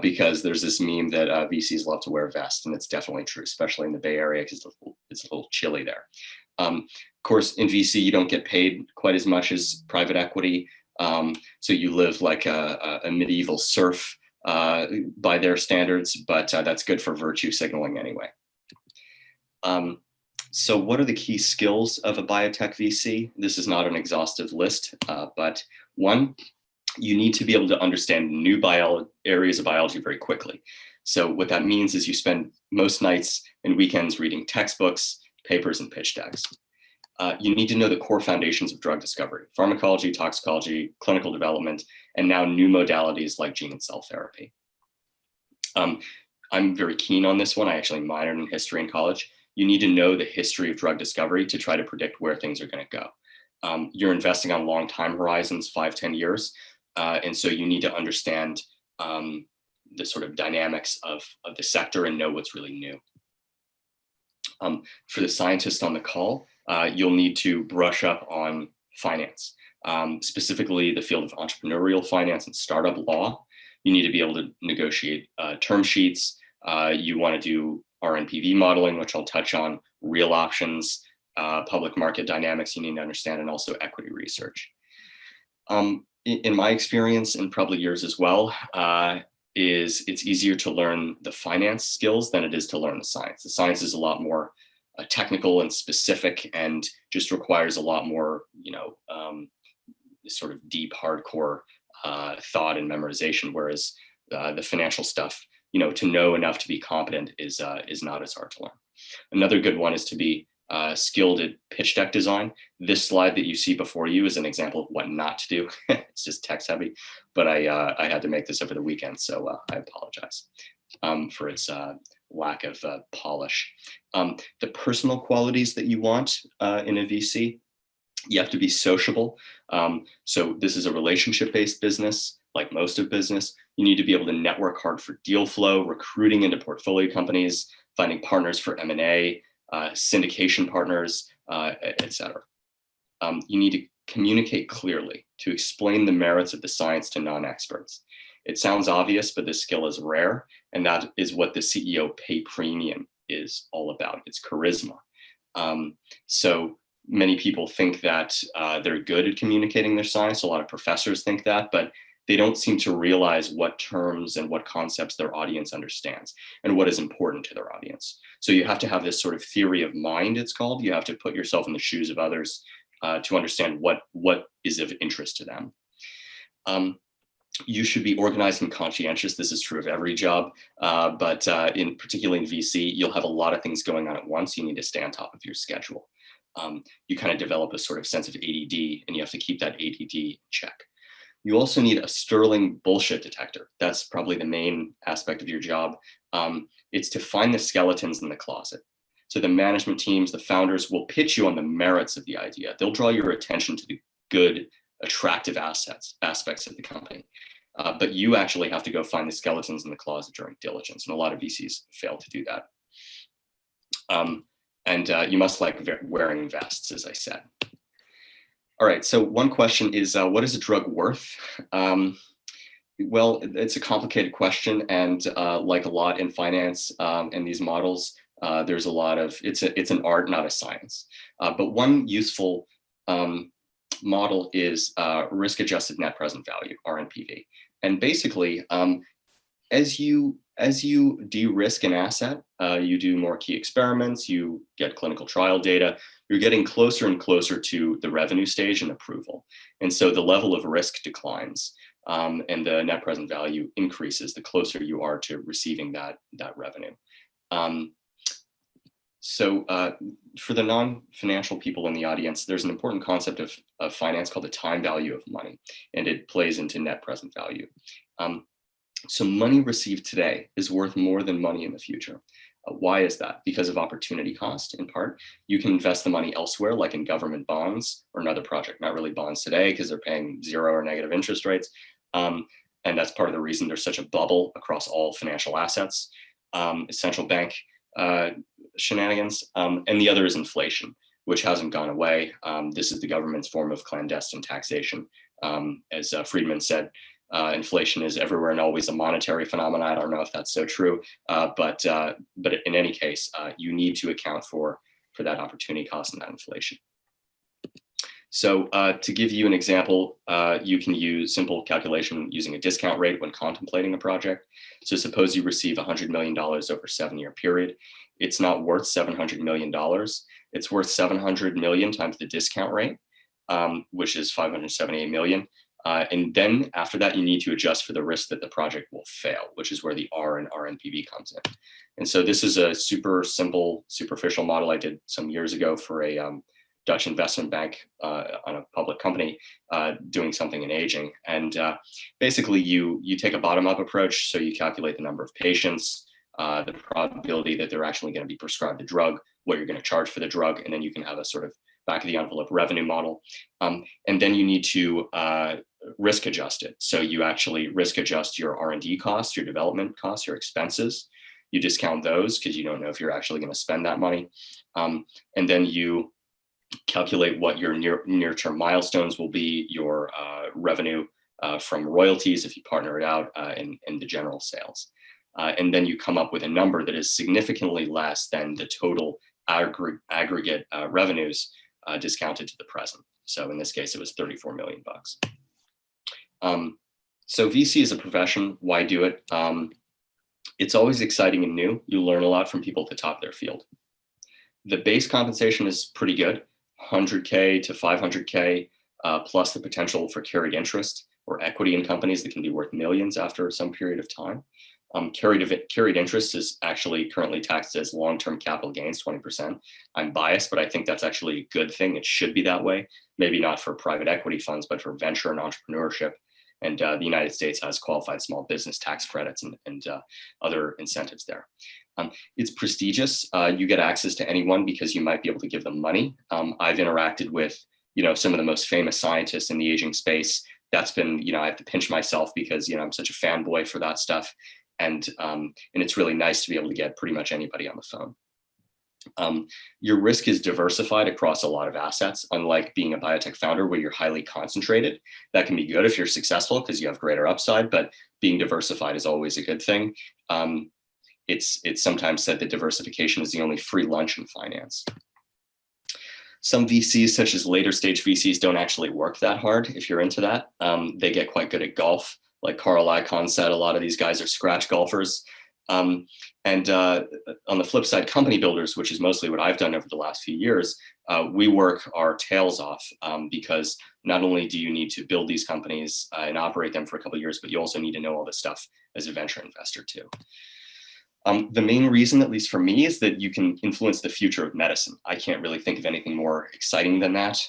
because there's this meme that VCs love to wear a vest, and it's definitely true, especially in the Bay Area, because it's a little chilly there. Of course, in VC, you don't get paid quite as much as private equity. So you live like a medieval serf by their standards, but that's good for virtue signaling anyway. So what are the key skills of a biotech VC? This is not an exhaustive list, but one, you need to be able to understand new areas of biology very quickly. So what that means is you spend most nights and weekends reading textbooks, papers, and pitch decks. You need to know the core foundations of drug discovery, pharmacology, toxicology, clinical development, and now new modalities like gene and cell therapy. I'm very keen on this one. I actually minored in history in college. You need to know the history of drug discovery to try to predict where things are going to go. You're investing on long time horizons, 5-10 years. And so you need to understand the sort of dynamics of the sector and know what's really new. For the scientists on the call, you'll need to brush up on finance, specifically the field of entrepreneurial finance and startup law. You need to be able to negotiate term sheets. You want to do RNPV modeling, which I'll touch on, real options, public market dynamics you need to understand, and also equity research. In my experience, and probably yours as well, it's easier to learn the finance skills than it is to learn the science. The science is a lot more technical and specific, and just requires a lot more, sort of deep, hardcore thought and memorization. Whereas the financial stuff, to know enough to be competent is not as hard to learn. Another good one is to be skilled at pitch deck design. This slide that you see before you is an example of what not to do. It's just text heavy, but I had to make this over the weekend, so I apologize for its lack of polish. The personal qualities that you want in a VC, you have to be sociable. So this is a relationship-based business, like most of business. You need to be able to network hard for deal flow, recruiting into portfolio companies, finding partners for M&A, syndication partners, etc. You need to communicate clearly to explain the merits of the science to non-experts. It sounds obvious, but this skill is rare, and that is what the CEO pay premium is all about. It's charisma. So many people think that they're good at communicating their science. A lot of professors think that, but they don't seem to realize what terms and what concepts their audience understands and what is important to their audience. So you have to have this sort of theory of mind, it's called. You have to put yourself in the shoes of others to understand what is of interest to them. You should be organized and conscientious. This is true of every job, but particularly in VC, you'll have a lot of things going on at once. You need to stay on top of your schedule. You kind of develop a sort of sense of ADD, and you have to keep that ADD in check. You also need a sterling bullshit detector. That's probably the main aspect of your job. It's to find the skeletons in the closet. So the management teams, the founders will pitch you on the merits of the idea. They'll draw your attention to the good, attractive aspects of the company. But you actually have to go find the skeletons in the closet during diligence. And a lot of VCs fail to do that. And you must like wearing vests, as I said. All right, so one question is, what is a drug worth? Well, it's a complicated question, and like a lot in finance and these models, there's a lot of, it's an art, not a science. But one useful model is risk-adjusted net present value, RNPV. And basically, as you de-risk an asset, you do more key experiments, you get clinical trial data, you're getting closer and closer to the revenue stage and approval. And so the level of risk declines and the net present value increases the closer you are to receiving that revenue. So for the non-financial people in the audience, there's an important concept of finance called the time value of money, and it plays into net present value. So money received today is worth more than money in the future. Why is that? Because of opportunity cost, in part. You can invest the money elsewhere, like in government bonds or another project, not really bonds today because they're paying 0 or negative interest rates. And that's part of the reason there's such a bubble across all financial assets, central bank shenanigans. And the other is inflation, which hasn't gone away. This is the government's form of clandestine taxation. As Friedman said, inflation is everywhere and always a monetary phenomenon. I don't know if that's so true, but in any case, you need to account for that opportunity cost and that inflation. So to give you an example, you can use simple calculation using a discount rate when contemplating a project. So suppose you receive $100 million over a 7-year period. It's not worth $700 million. It's worth 700 million times the discount rate, which is 578 million. And then after that, you need to adjust for the risk that the project will fail, which is where the R and RNPV comes in. And so this is a super simple, superficial model I did some years ago for a Dutch investment bank on a public company doing something in aging. And basically you take a bottom-up approach. So you calculate the number of patients, the probability that they're actually going to be prescribed the drug, what you're going to charge for the drug, and then you can have a sort of back of the envelope revenue model. And then you need to risk adjust it. So you actually risk adjust your R&D costs, your development costs, your expenses. You discount those because you don't know if you're actually going to spend that money. And then you calculate what your near-term milestones will be, your revenue from royalties if you partner it out, and the general sales. And then you come up with a number that is significantly less than the total aggregate revenues discounted to the present. So in this case, it was 34 million bucks. So VC is a profession. Why do it? It's always exciting and new. You learn a lot from people at the top of their field. The base compensation is pretty good, 100K to 500K, plus the potential for carried interest or equity in companies that can be worth millions after some period of time. Carried interest is actually currently taxed as long-term capital gains, 20%. I'm biased, but I think that's actually a good thing. It should be that way. Maybe not for private equity funds, but for venture and entrepreneurship. And the United States has qualified small business tax credits and other incentives there. It's prestigious. You get access to anyone because you might be able to give them money. I've interacted with, some of the most famous scientists in the aging space. That's been, I have to pinch myself because, I'm such a fanboy for that stuff. And it's really nice to be able to get pretty much anybody on the phone. Your risk is diversified across a lot of assets, unlike being a biotech founder where you're highly concentrated. That can be good if you're successful because you have greater upside, but being diversified is always a good thing. It's sometimes said that diversification is the only free lunch in finance. Some VCs, such as later stage VCs, don't actually work that hard if you're into that. They get quite good at golf. Like Carl Icahn said, a lot of these guys are scratch golfers. And on the flip side, company builders, which is mostly what I've done over the last few years, we work our tails off because not only do you need to build these companies and operate them for a couple of years, but you also need to know all this stuff as a venture investor too. The main reason, at least for me, is that you can influence the future of medicine. I can't really think of anything more exciting than that.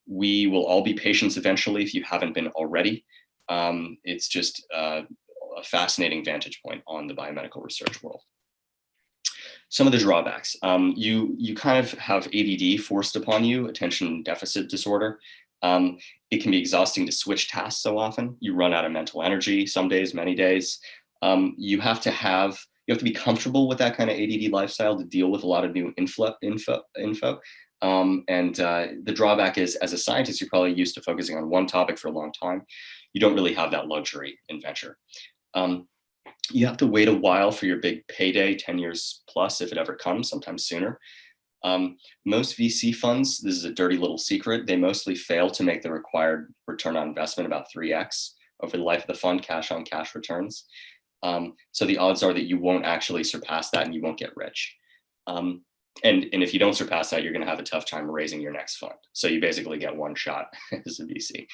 We will all be patients eventually if you haven't been already. It's just a fascinating vantage point on the biomedical research world. Some of the drawbacks. You kind of have ADD forced upon you, attention deficit disorder. It can be exhausting to switch tasks so often. You run out of mental energy some days, many days. You have to be comfortable with that kind of ADD lifestyle to deal with a lot of new info. And the drawback is, as a scientist, you're probably used to focusing on one topic for a long time. You don't really have that luxury in venture. You have to wait a while for your big payday, 10 years plus, if it ever comes, sometimes sooner. Most VC funds, this is a dirty little secret, they mostly fail to make the required return on investment about 3x over the life of the fund, cash on cash returns. So the odds are that you won't actually surpass that and you won't get rich. And if you don't surpass that, you're going to have a tough time raising your next fund. So you basically get one shot as a VC.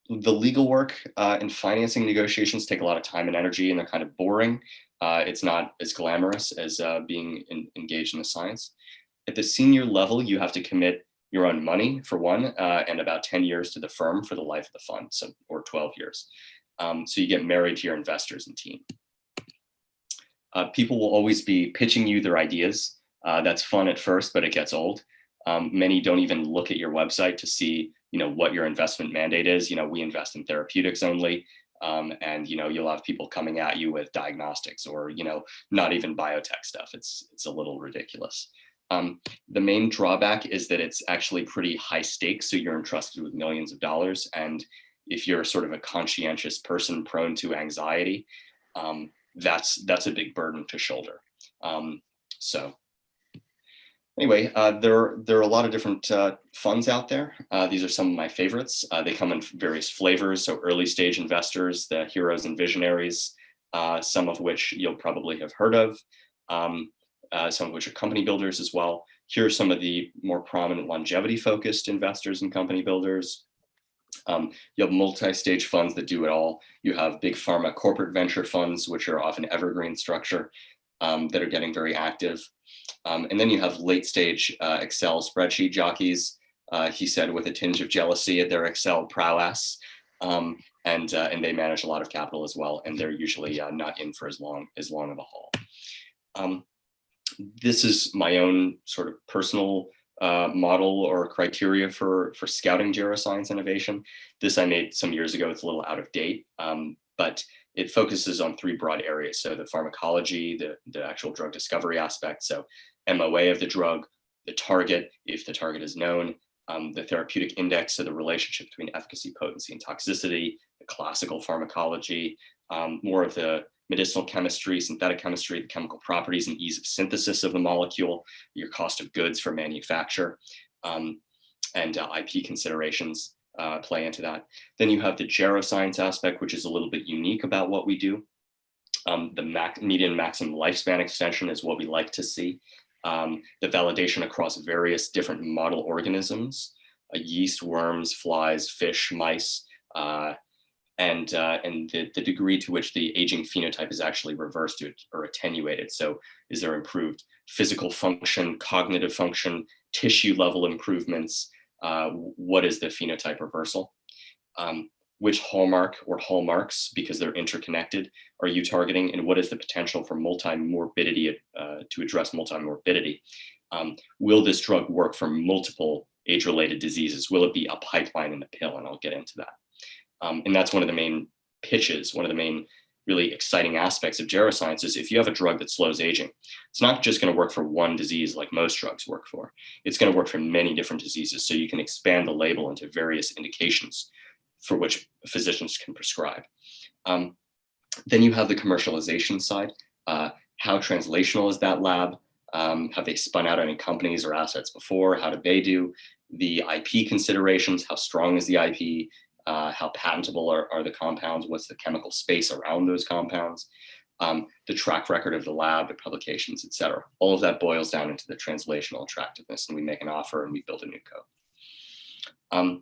The legal work and financing negotiations take a lot of time and energy, and they're kind of boring. It's not as glamorous as being engaged in the science. At the senior level, you have to commit your own money for one, and about 10 years to the firm for the life of the fund, or 12 years. So you get married to your investors and team. People will always be pitching you their ideas. That's fun at first, but it gets old. Many don't even look at your website to see, what your investment mandate is. We invest in therapeutics only. And, you'll have people coming at you with diagnostics or, not even biotech stuff. It's a little ridiculous. The main drawback is that it's actually pretty high stakes. So you're entrusted with millions of dollars. And if you're sort of a conscientious person prone to anxiety, that's a big burden to shoulder. So Anyway, there are a lot of different funds out there. These are some of my favorites. They come in various flavors. So early stage investors, the heroes and visionaries, some of which you'll probably have heard of, some of which are company builders as well. Here are some of the more prominent longevity focused investors and company builders. You have multi-stage funds that do it all. You have big pharma corporate venture funds, which are often evergreen structure, that are getting very active. And then you have late stage Excel spreadsheet jockeys, he said, with a tinge of jealousy at their Excel prowess. And they manage a lot of capital as well. And they're usually not in for as long of a haul. This is my own sort of personal model or criteria for scouting geroscience innovation. This I made some years ago. It's a little out of date, but it focuses on three broad areas. So the pharmacology, the actual drug discovery aspect, so MOA of the drug, the target, if the target is known, the therapeutic index, so the relationship between efficacy, potency, and toxicity, the classical pharmacology, more of the medicinal chemistry, synthetic chemistry, the chemical properties and ease of synthesis of the molecule, your cost of goods for manufacture, and IP considerations play into that. Then you have the geroscience aspect, which is a little bit unique about what we do. The median maximum lifespan extension is what we like to see. The validation across various different model organisms, yeast, worms, flies, fish, mice, and the degree to which the aging phenotype is actually reversed or attenuated. So is there improved physical function, cognitive function, tissue level improvements? What is the phenotype reversal? Which hallmark or hallmarks, because they're interconnected, are you targeting? And what is the potential for multimorbidity, to address multimorbidity? Will this drug work for multiple age-related diseases? Will it be a pipeline in a pill? And I'll get into that. And that's one of the main pitches, one of the main really exciting aspects of geroscience is if you have a drug that slows aging, it's not just going to work for one disease like most drugs work for. It's going to work for many different diseases. So you can expand the label into various indications for which physicians can prescribe. Then you have the commercialization side. How translational is that lab? Have they spun out any companies or assets before? How do they do? The IP considerations, how strong is the IP? How patentable are the compounds? What's the chemical space around those compounds? The track record of the lab, the publications, et cetera. All of that boils down into the translational attractiveness, and we make an offer and we build a new code.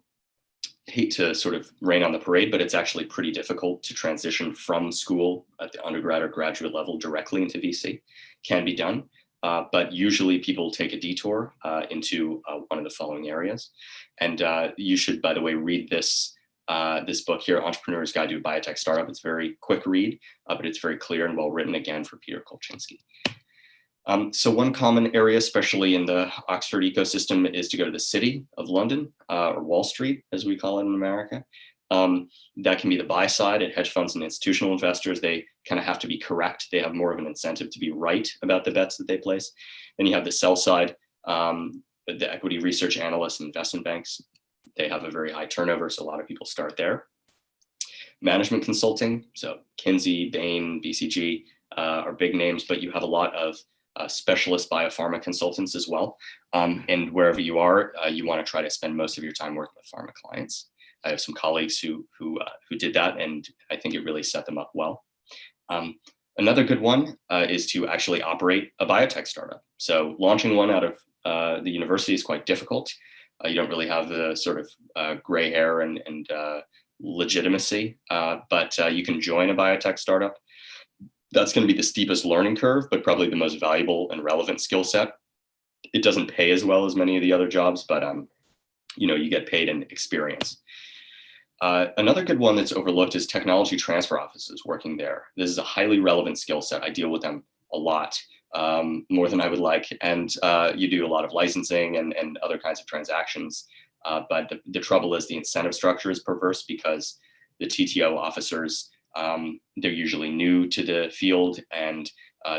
Hate to sort of rain on the parade, but it's actually pretty difficult to transition from school at the undergrad or graduate level directly into VC. Can be done, but usually people take a detour into one of the following areas. And you should, by the way, read this book here, Entrepreneur's Guide to a Biotech Startup. It's a very quick read, but it's very clear and well written, again, for Peter Kolchinsky. So one common area, especially in the Oxford ecosystem, is to go to the city of London, or Wall Street, as we call it in America. That can be the buy side at hedge funds and institutional investors. They kind of have to be correct. They have more of an incentive to be right about the bets that they place. Then you have the sell side, the equity research analysts and investment banks. They have a very high turnover, so a lot of people start there. Management consulting, so McKinsey, Bain, BCG are big names, but you have a lot of specialist biopharma consultants as well. And wherever you are, you want to try to spend most of your time working with pharma clients. I have some colleagues who did that, and I think it really set them up well. Another good one is to actually operate a biotech startup. So launching one out of the university is quite difficult. You don't really have the sort of gray hair and legitimacy, but you can join a biotech startup. That's going to be the steepest learning curve, but probably the most valuable and relevant skill set. It doesn't pay as well as many of the other jobs, but you get paid in experience. Another good one that's overlooked is technology transfer offices working there. This is a highly relevant skill set. I deal with them a lot, more than I would like. And you do a lot of licensing and other kinds of transactions. But the trouble is the incentive structure is perverse because the TTO officers, they're usually new to the field and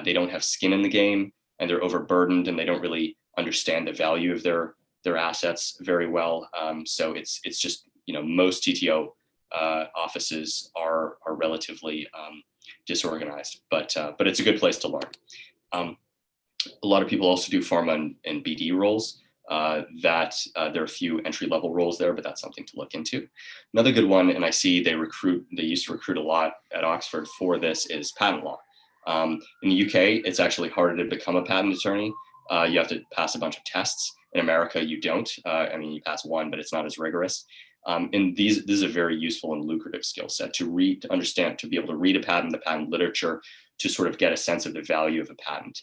they don't have skin in the game and they're overburdened and they don't really understand the value of their assets very well. So it's just, most TTO offices are relatively disorganized, but it's a good place to learn. A lot of people also do pharma and BD roles. There are a few entry-level roles there, but that's something to look into. Another good one, and I see they used to recruit a lot at Oxford for this, is patent law. In the UK, it's actually harder to become a patent attorney. You have to pass a bunch of tests. In America, you don't. I mean, you pass one, but it's not as rigorous. And this is a very useful and lucrative skill set to read, to understand, to be able to read a patent, the patent literature, to sort of get a sense of the value of a patent.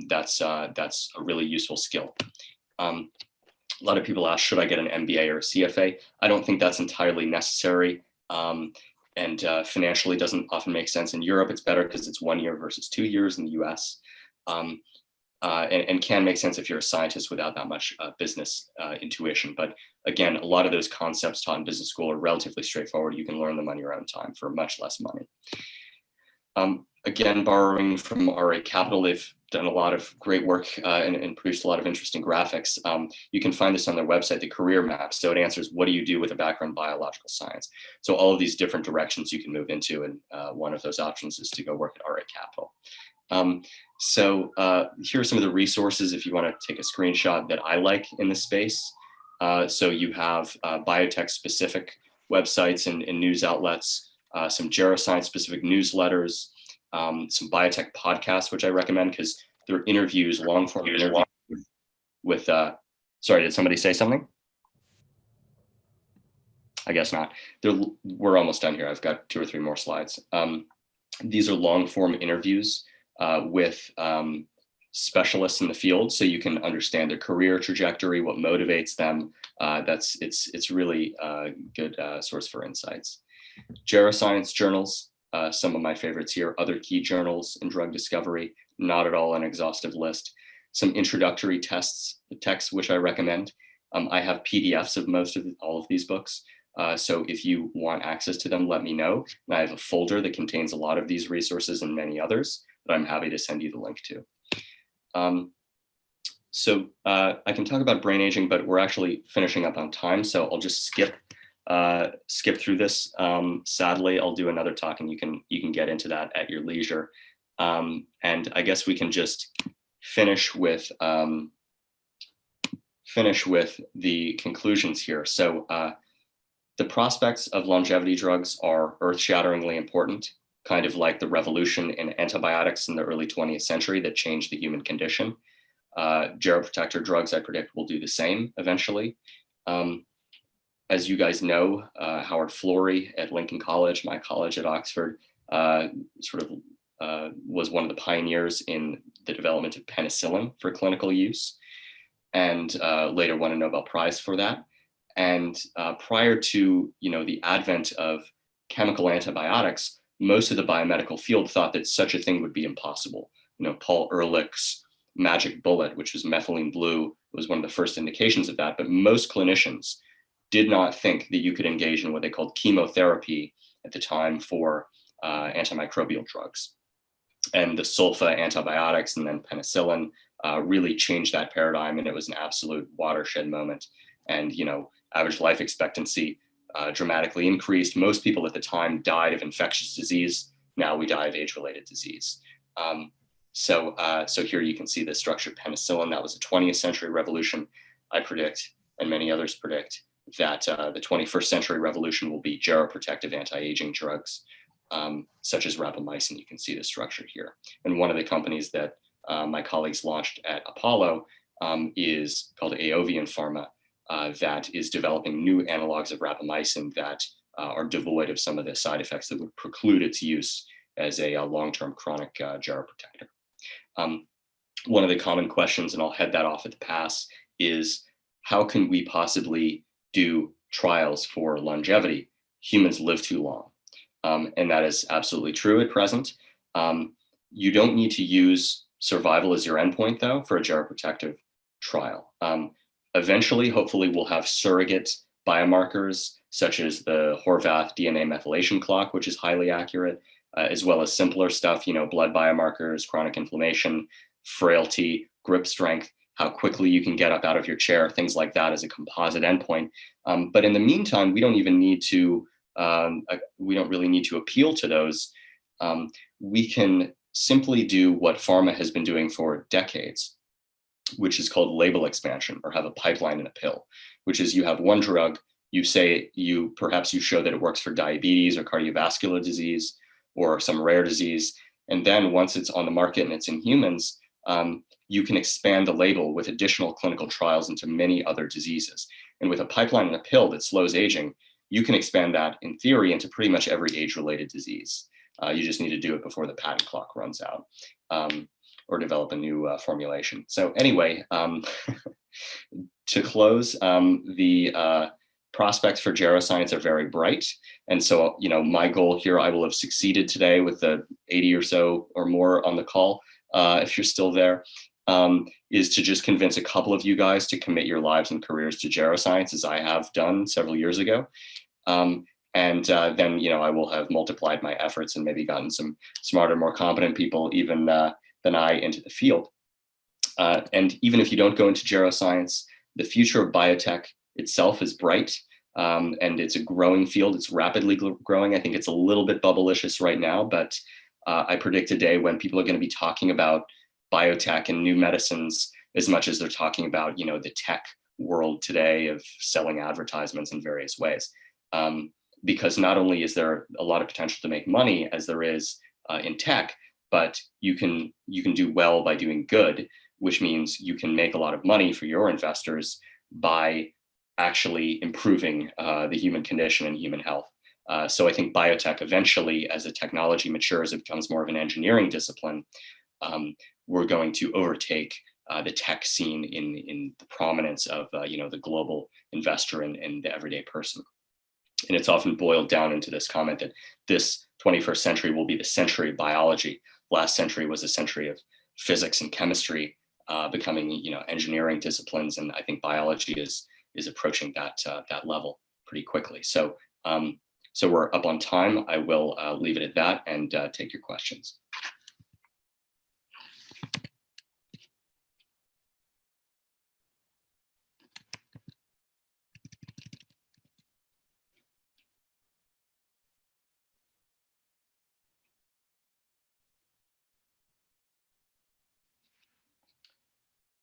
That's a really useful skill. A lot of people ask, should I get an MBA or a CFA? I don't think that's entirely necessary. And financially doesn't often make sense. In Europe, it's better because it's 1 year versus 2 years in the US. And can make sense if you're a scientist without that much business intuition. But again, a lot of those concepts taught in business school are relatively straightforward. You can learn them on your own time for much less money. Again, borrowing from RA Capital, they've done a lot of great work and produced a lot of interesting graphics. You can find this on their website, the career map. So it answers, what do you do with a background in biological science? So all of these different directions you can move into, and one of those options is to go work at RA Capital. So here are some of the resources if you want to take a screenshot that I like in this space. So you have biotech specific websites and news outlets, some Geroscience specific newsletters, some biotech podcasts, which I recommend because they're interviews, long form interviews with sorry, did somebody say something? I guess not. We're almost done here. I've got 2 or 3 more slides. These are long form interviews with specialists in the field, so you can understand their career trajectory, what motivates them. It's really a good source for insights. Geroscience journals, some of my favorites here. Other key journals in drug discovery, not at all an exhaustive list. Some introductory texts, which I recommend. I have PDFs of all of these books. So if you want access to them, let me know. And I have a folder that contains a lot of these resources and many others that I'm happy to send you the link to. I can talk about brain aging, but we're actually finishing up on time. So I'll just skip through this. Sadly, I'll do another talk and you can get into that at your leisure. And I guess we can just finish with the conclusions here. So the prospects of longevity drugs are earth-shatteringly important, kind of like the revolution in antibiotics in the early 20th century that changed the human condition. Geroprotector drugs, I predict, will do the same eventually. As you guys know, Howard Florey at Lincoln College, my college at Oxford, was one of the pioneers in the development of penicillin for clinical use, and later won a Nobel Prize for that. And prior to the advent of chemical antibiotics, most of the biomedical field thought that such a thing would be impossible. Paul Ehrlich's magic bullet, which was methylene blue, was one of the first indications of that. But most clinicians did not think that you could engage in what they called chemotherapy at the time for antimicrobial drugs. And the sulfa antibiotics and then penicillin really changed that paradigm, and it was an absolute watershed moment. And average life expectancy dramatically increased. Most people at the time died of infectious disease. Now we die of age-related disease. So here you can see the structure of penicillin. That was a 20th century revolution. I predict, and many others predict, that the 21st century revolution will be geroprotective anti-aging drugs, such as rapamycin. You can see the structure here. And one of the companies that my colleagues launched at Apollo is called Aovian Pharma, that is developing new analogs of rapamycin that are devoid of some of the side effects that would preclude its use as a long-term chronic geroprotector. One of the common questions, and I'll head that off at the pass, is how can we possibly do trials for longevity? Humans live too long. And that is absolutely true at present. You don't need to use survival as your endpoint, though, for a geroprotective trial. Eventually, hopefully, we'll have surrogate biomarkers, such as the Horvath DNA methylation clock, which is highly accurate, as well as simpler stuff, blood biomarkers, chronic inflammation, frailty, grip strength, how quickly you can get up out of your chair, things like that as a composite endpoint. But in the meantime, we don't even need to, we don't really need to appeal to those. We can simply do what pharma has been doing for decades, which is called label expansion, or have a pipeline in a pill, which is you have one drug, you say perhaps you show that it works for diabetes or cardiovascular disease or some rare disease. And then once it's on the market and it's in humans, you can expand the label with additional clinical trials into many other diseases. And with a pipeline in a pill that slows aging, you can expand that in theory into pretty much every age-related disease. You just need to do it before the patent clock runs out, or develop a new formulation. So anyway, to close, the prospects for Geroscience are very bright. And so, my goal here, I will have succeeded today with the 80 or so or more on the call, if you're still there, is to just convince a couple of you guys to commit your lives and careers to Geroscience, as I have done several years ago. And then, I will have multiplied my efforts and maybe gotten some smarter, more competent people even than I into the field. And even if you don't go into Geroscience, the future of biotech itself is bright, and it's a growing field. It's rapidly growing. I think it's a little bit bubblicious right now, but I predict a day when people are going to be talking about biotech and new medicines as much as they're talking about, the tech world today of selling advertisements in various ways. Because not only is there a lot of potential to make money as there is in tech, but you can do well by doing good, which means you can make a lot of money for your investors by actually improving the human condition and human health. So I think biotech eventually, as the technology matures, it becomes more of an engineering discipline. We're going to overtake the tech scene in the prominence of the global investor and the everyday person. And it's often boiled down into this comment that this 21st century will be the century of biology. Last century was a century of physics and chemistry becoming, engineering disciplines, and I think biology is approaching that level pretty quickly. So so we're up on time. I will leave it at that and take your questions.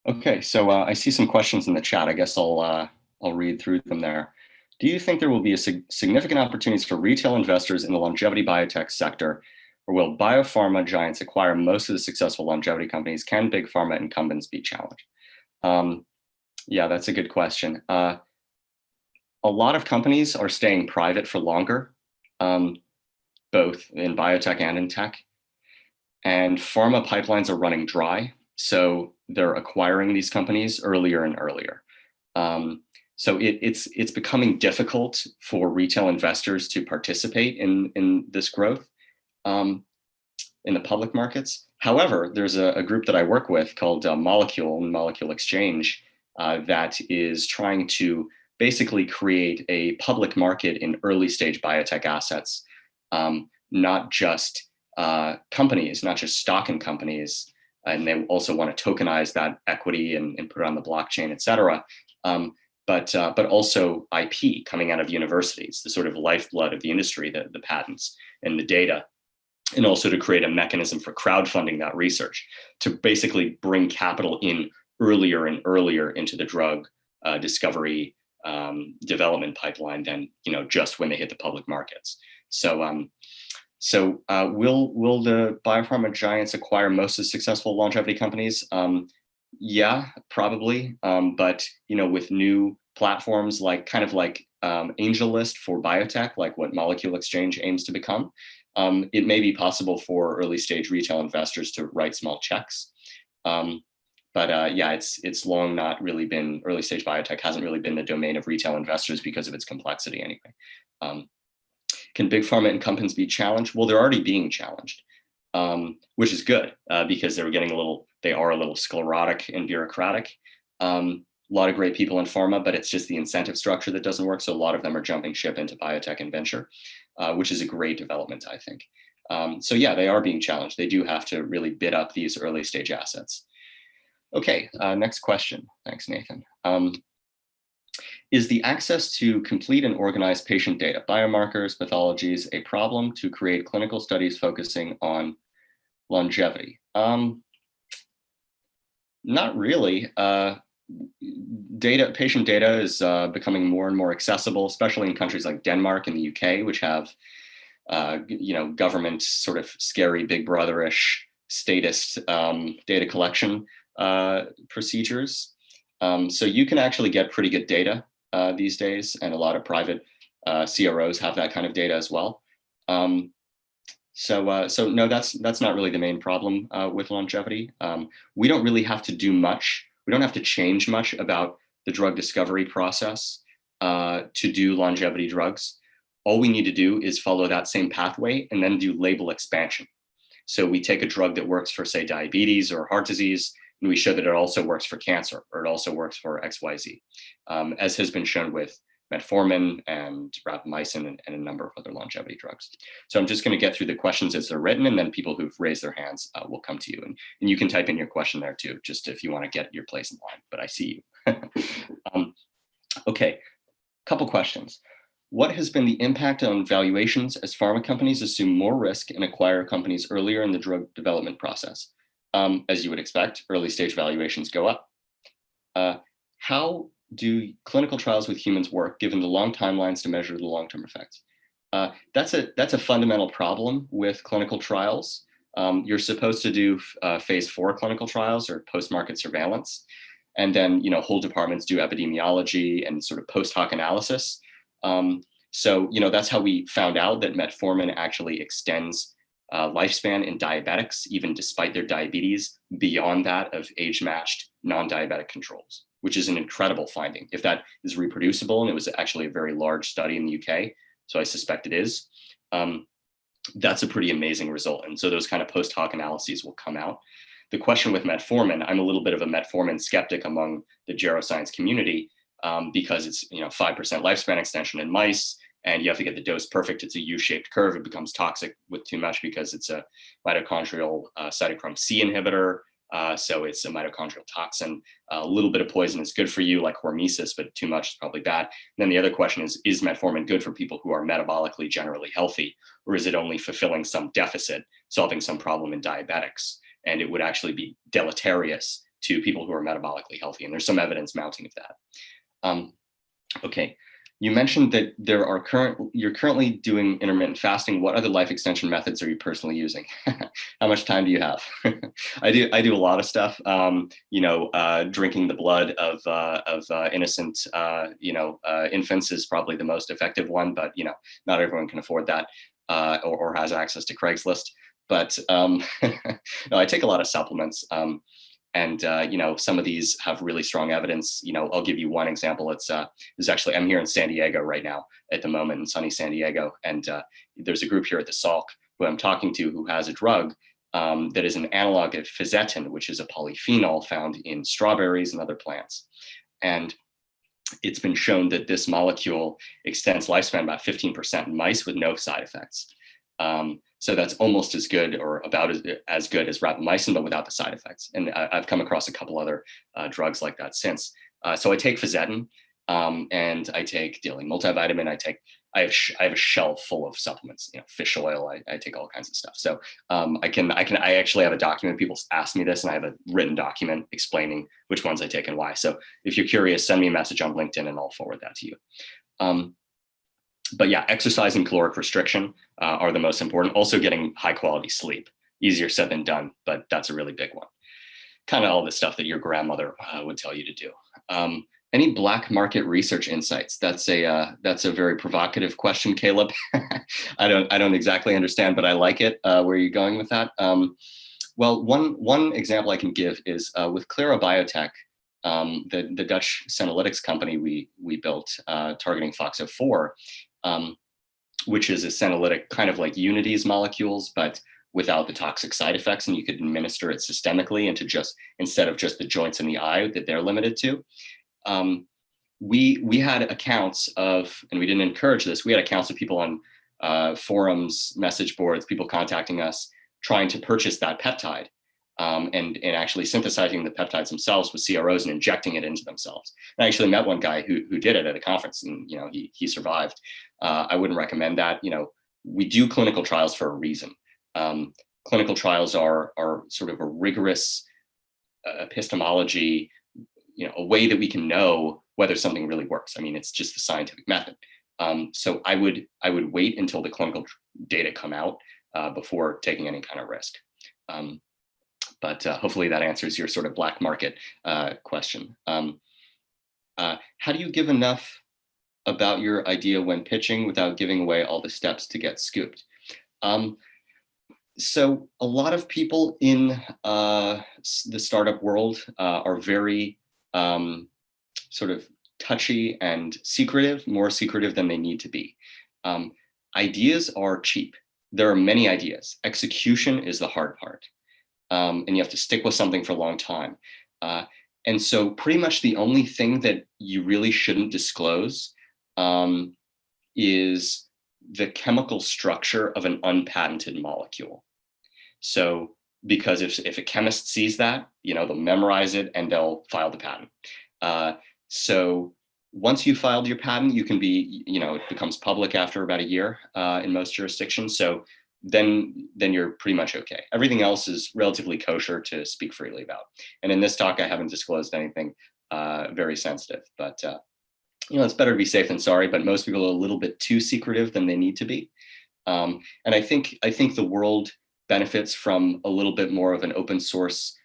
Okay, so I see some questions in the chat. I guess I'll read through them there. Do you think there will be significant opportunities for retail investors in the longevity biotech sector, or will biopharma giants acquire most of the successful longevity companies? Can big pharma incumbents be challenged? Yeah, that's a good question. A lot of companies are staying private for longer, both in biotech and in tech. And pharma pipelines are running dry, so they're acquiring these companies earlier and earlier. So it's becoming difficult for retail investors to participate in this growth in the public markets. However, there's a group that I work with called Molecule Exchange that is trying to basically create a public market in early stage biotech assets, not just companies, not just stock in companies, and they also want to tokenize that equity and put it on the blockchain, et cetera. But also IP coming out of universities, the sort of lifeblood of the industry, the patents and the data, and also to create a mechanism for crowdfunding that research to basically bring capital in earlier and earlier into the drug discovery development pipeline than just when they hit the public markets. So will the biopharma giants acquire most of the successful longevity companies? Yeah, probably. But with new platforms like AngelList for biotech, like what Molecule Exchange aims to become, it may be possible for early stage retail investors to write small checks. But yeah, it's long not really been, early stage biotech hasn't really been the domain of retail investors because of its complexity anyway. Can big pharma incumbents be challenged? Well, they're already being challenged, which is good because they are a little sclerotic and bureaucratic. A lot of great people in pharma, but it's just the incentive structure that doesn't work. So a lot of them are jumping ship into biotech and venture, which is a great development, I think. So yeah, they are being challenged. They do have to really bid up these early stage assets. Okay, next question. Thanks, Nathan. Is the access to complete and organized patient data, biomarkers, pathologies, a problem to create clinical studies focusing on longevity? Not really. Patient data is becoming more and more accessible, especially in countries like Denmark and the UK, which have government sort of scary Big Brother-ish statist data collection procedures. So you can actually get pretty good data these days, and a lot of private CROs have that kind of data as well. So no, that's not really the main problem with longevity. We don't really have to do much. We don't have to change much about the drug discovery process to do longevity drugs. All we need to do is follow that same pathway and then do label expansion. So we take a drug that works for, say, diabetes or heart disease, and we show that it also works for cancer, or it also works for XYZ, as has been shown with metformin and rapamycin and a number of other longevity drugs. So I'm just going to get through the questions as they're written, and then people who've raised their hands will come to you. And you can type in your question there too, just if you want to get your place in line, but I see you. Okay, couple questions. What has been the impact on valuations as pharma companies assume more risk and acquire companies earlier in the drug development process? As you would expect, early stage valuations go up. How do clinical trials with humans work given the long timelines to measure the long-term effects? That's a fundamental problem with clinical trials. You're supposed to do phase 4 clinical trials or post-market surveillance. And then, whole departments do epidemiology and sort of post hoc analysis. So, that's how we found out that metformin actually extends lifespan in diabetics, even despite their diabetes, beyond that of age-matched non-diabetic controls, which is an incredible finding. If that is reproducible, and it was actually a very large study in the UK, so I suspect it is, that's a pretty amazing result. And so those kind of post hoc analyses will come out. The question with metformin, I'm a little bit of a metformin skeptic among the geroscience community because it's 5% lifespan extension in mice, and you have to get the dose perfect. It's a U-shaped curve. It becomes toxic with too much because it's a mitochondrial cytochrome C inhibitor. So it's a mitochondrial toxin. A little bit of poison is good for you, like hormesis, but too much is probably bad. And then the other question is metformin good for people who are metabolically generally healthy, or is it only fulfilling some deficit, solving some problem in diabetics? And it would actually be deleterious to people who are metabolically healthy. And there's some evidence mounting of that. Okay. You mentioned that you're currently doing intermittent fasting. What other life extension methods are you personally using? How much time do you have? I do a lot of stuff. Drinking the blood of innocent infants is probably the most effective one, but not everyone can afford that or has access to Craigslist. But no, I take a lot of supplements. And some of these have really strong evidence. I'll give you one example. I'm here in San Diego right now at the moment, in sunny San Diego. And there's a group here at the Salk who I'm talking to who has a drug that is an analog of fisetin, which is a polyphenol found in strawberries and other plants. And it's been shown that this molecule extends lifespan about 15% in mice with no side effects. So that's almost as good or about as good as rapamycin, but without the side effects. And I've come across a couple other drugs like that since. So I take fisetin and I take daily multivitamin. I have a shelf full of supplements, fish oil. I take all kinds of stuff. So I actually have a document. People ask me this, and I have a written document explaining which ones I take and why. So if you're curious, send me a message on LinkedIn and I'll forward that to you. But yeah, exercise and caloric restriction are the most important. Also getting high quality sleep. Easier said than done, but that's a really big one. Kind of all the stuff that your grandmother would tell you to do. Any black market research insights? That's a very provocative question, Caleb. I don't exactly understand, but I like it. Where are you going with that? Well, one example I can give is with Clara Biotech, the Dutch senolytics company we built targeting FOXO4. Which is a senolytic, kind of like Unity's molecules, but without the toxic side effects, and you could administer it systemically instead of just the joints in the eye that they're limited to. We had accounts of, and we didn't encourage this, we had accounts of people on forums, message boards, people contacting us, trying to purchase that peptide. And actually synthesizing the peptides themselves with CROs and injecting it into themselves. And I actually met one guy who did it at a conference, and he survived. I wouldn't recommend that. We do clinical trials for a reason. clinical trials are sort of a rigorous epistemology, a way that we can know whether something really works. I mean, it's just the scientific method. So I would wait until the clinical data come out before taking any kind of risk. But hopefully that answers your sort of black market question. How do you give enough about your idea when pitching without giving away all the steps to get scooped? So a lot of people in the startup world are very sort of touchy and secretive, more secretive than they need to be. Ideas are cheap. There are many ideas. Execution is the hard part. And you have to stick with something for a long time. And so pretty much the only thing that you really shouldn't disclose is the chemical structure of an unpatented molecule. So because if a chemist sees that, they'll memorize it and they'll file the patent. So once you filed your patent, you can be, it becomes public after about a year in most jurisdictions. So then you're pretty much okay. Everything else is relatively kosher to speak freely about. And in this talk, I haven't disclosed anything very sensitive, but it's better to be safe than sorry, but most people are a little bit too secretive than they need to be. And I think the world benefits from a little bit more of an open source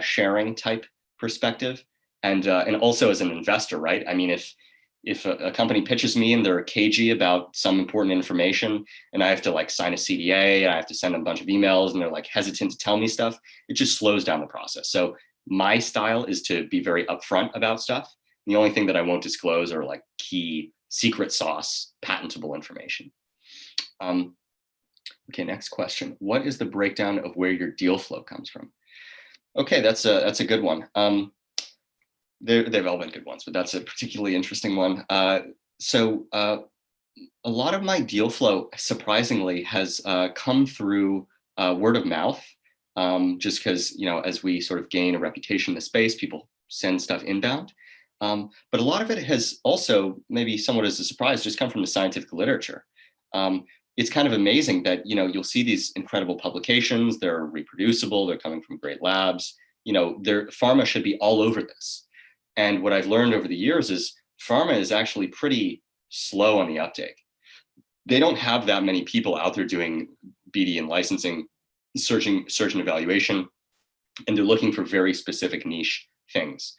sharing type perspective. And also as an investor, right? I mean, if a company pitches me and they're cagey about some important information and I have to sign a CDA and I have to send them a bunch of emails and they're hesitant to tell me stuff, it just slows down the process. So my style is to be very upfront about stuff. The only thing that I won't disclose are key secret sauce, patentable information. Okay, next question. What is the breakdown of where your deal flow comes from? Okay, that's a good one. They've all been good ones, but that's a particularly interesting one. So a lot of my deal flow, surprisingly, has come through word of mouth, just because, as we sort of gain a reputation in the space, people send stuff inbound. But a lot of it has also, maybe somewhat as a surprise, just come from the scientific literature. It's kind of amazing that, you'll see these incredible publications, they're reproducible, they're coming from great labs, pharma should be all over this. And what I've learned over the years is pharma is actually pretty slow on the uptake. They don't have that many people out there doing BD and licensing, search and evaluation, and they're looking for very specific niche things.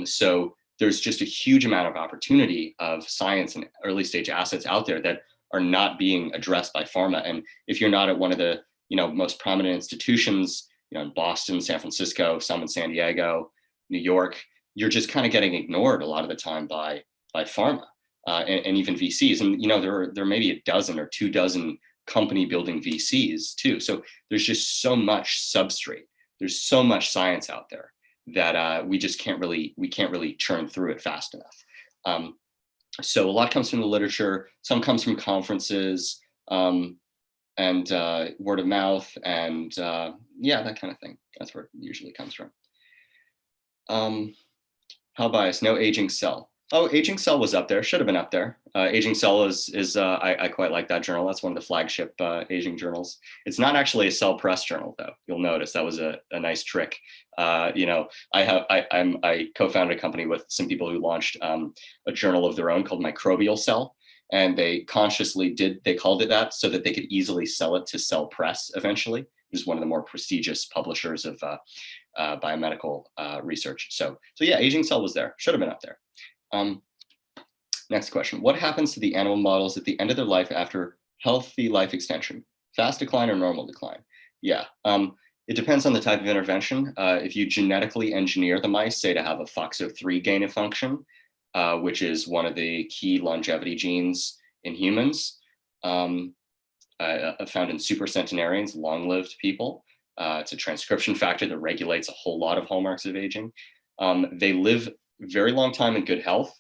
So there's just a huge amount of opportunity of science and early stage assets out there that are not being addressed by pharma. And if you're not at one of the most prominent institutions, in Boston, San Francisco, some in San Diego, New York, you're just kind of getting ignored a lot of the time by pharma and even VCs. And there are maybe a dozen or 24 company building VCs too. So there's just so much substrate. There's so much science out there that we can't really churn through it fast enough. So a lot comes from the literature. Some comes from conferences and word of mouth and that kind of thing. That's where it usually comes from. How biased? No Aging Cell. Oh, Aging Cell was up there. Should have been up there. Aging Cell is I quite like that journal. That's one of the flagship aging journals. It's not actually a Cell Press journal, though. You'll notice that was a nice trick. I co-founded a company with some people who launched a journal of their own called Microbial Cell, and they consciously called it that so that they could easily sell it to Cell Press eventually, which is one of the more prestigious publishers of biomedical research. So yeah, Aging Cell was there. Should have been up there. Next question. What happens to the animal models at the end of their life after healthy life extension? Fast decline or normal decline? Yeah, it depends on the type of intervention. If you genetically engineer the mice, say to have a FOXO3 gain of function, which is one of the key longevity genes in humans, found in supercentenarians, long-lived people. It's a transcription factor that regulates a whole lot of hallmarks of aging. They live very long time in good health,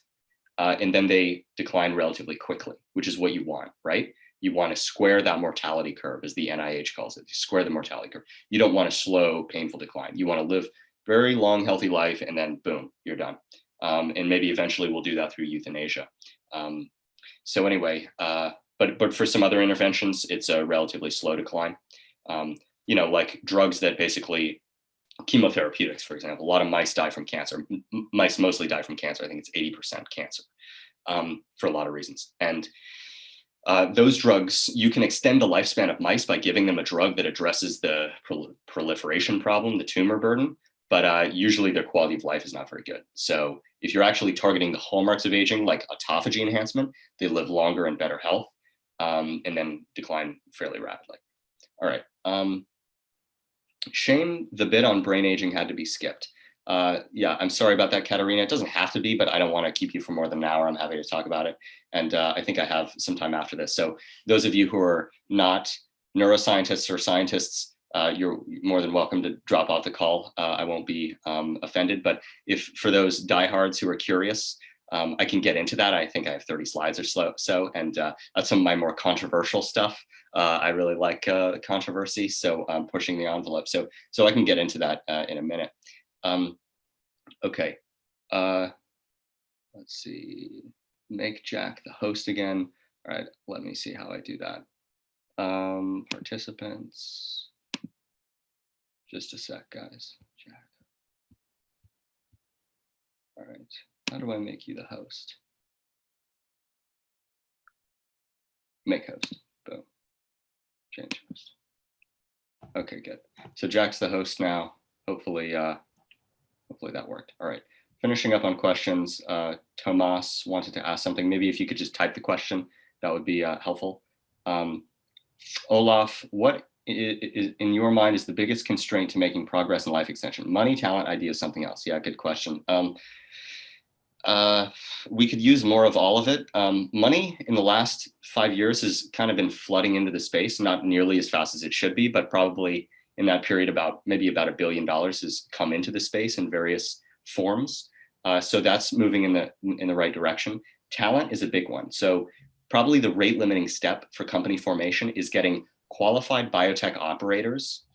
and then they decline relatively quickly, which is what you want, right? You want to square that mortality curve, as the NIH calls it. You square the mortality curve. You don't want a slow, painful decline. You want to live very long, healthy life, and then boom, you're done. And maybe eventually we'll do that through euthanasia. So anyway, but for some other interventions, it's a relatively slow decline. like drugs that basically, chemotherapeutics, for example, a lot of mice die from cancer. Mice mostly die from cancer. I think it's 80% cancer, for a lot of reasons. And those drugs, you can extend the lifespan of mice by giving them a drug that addresses the proliferation problem, the tumor burden, but usually their quality of life is not very good. So if you're actually targeting the hallmarks of aging, like autophagy enhancement, they live longer and better health, and then decline fairly rapidly. All right. Shame the bit on brain aging had to be skipped. Yeah, I'm sorry about that, Katerina. It doesn't have to be, but I don't want to keep you for more than an hour. I'm happy to talk about it. And I think I have some time after this. So those of you who are not neuroscientists or scientists, you're more than welcome to drop off the call. I won't be offended. But if for those diehards who are curious, I can get into that. I think I have 30 slides or so, and that's some of my more controversial stuff. I really like controversy, so I'm pushing the envelope. So I can get into that in a minute. Okay, let's see. Make Jack the host again. All right, let me see how I do that. Participants. Just a sec, guys. Jack. All right. How do I make you the host? Make host. Boom. Change host. Okay, good. So Jack's the host now. Hopefully that worked. All right. Finishing up on questions. Tomas wanted to ask something. Maybe if you could just type the question, that would be helpful. Olaf, what is, in your mind, is the biggest constraint to making progress in life extension? Money, talent, ideas, something else? Yeah, good question. We could use more of all of it. Money in the last 5 years has kind of been flooding into the space, not nearly as fast as it should be, but probably in that period maybe about $1 billion has come into the space in various forms. So that's moving in the right direction. Talent is a big one. So probably the rate limiting step for company formation is getting qualified biotech operators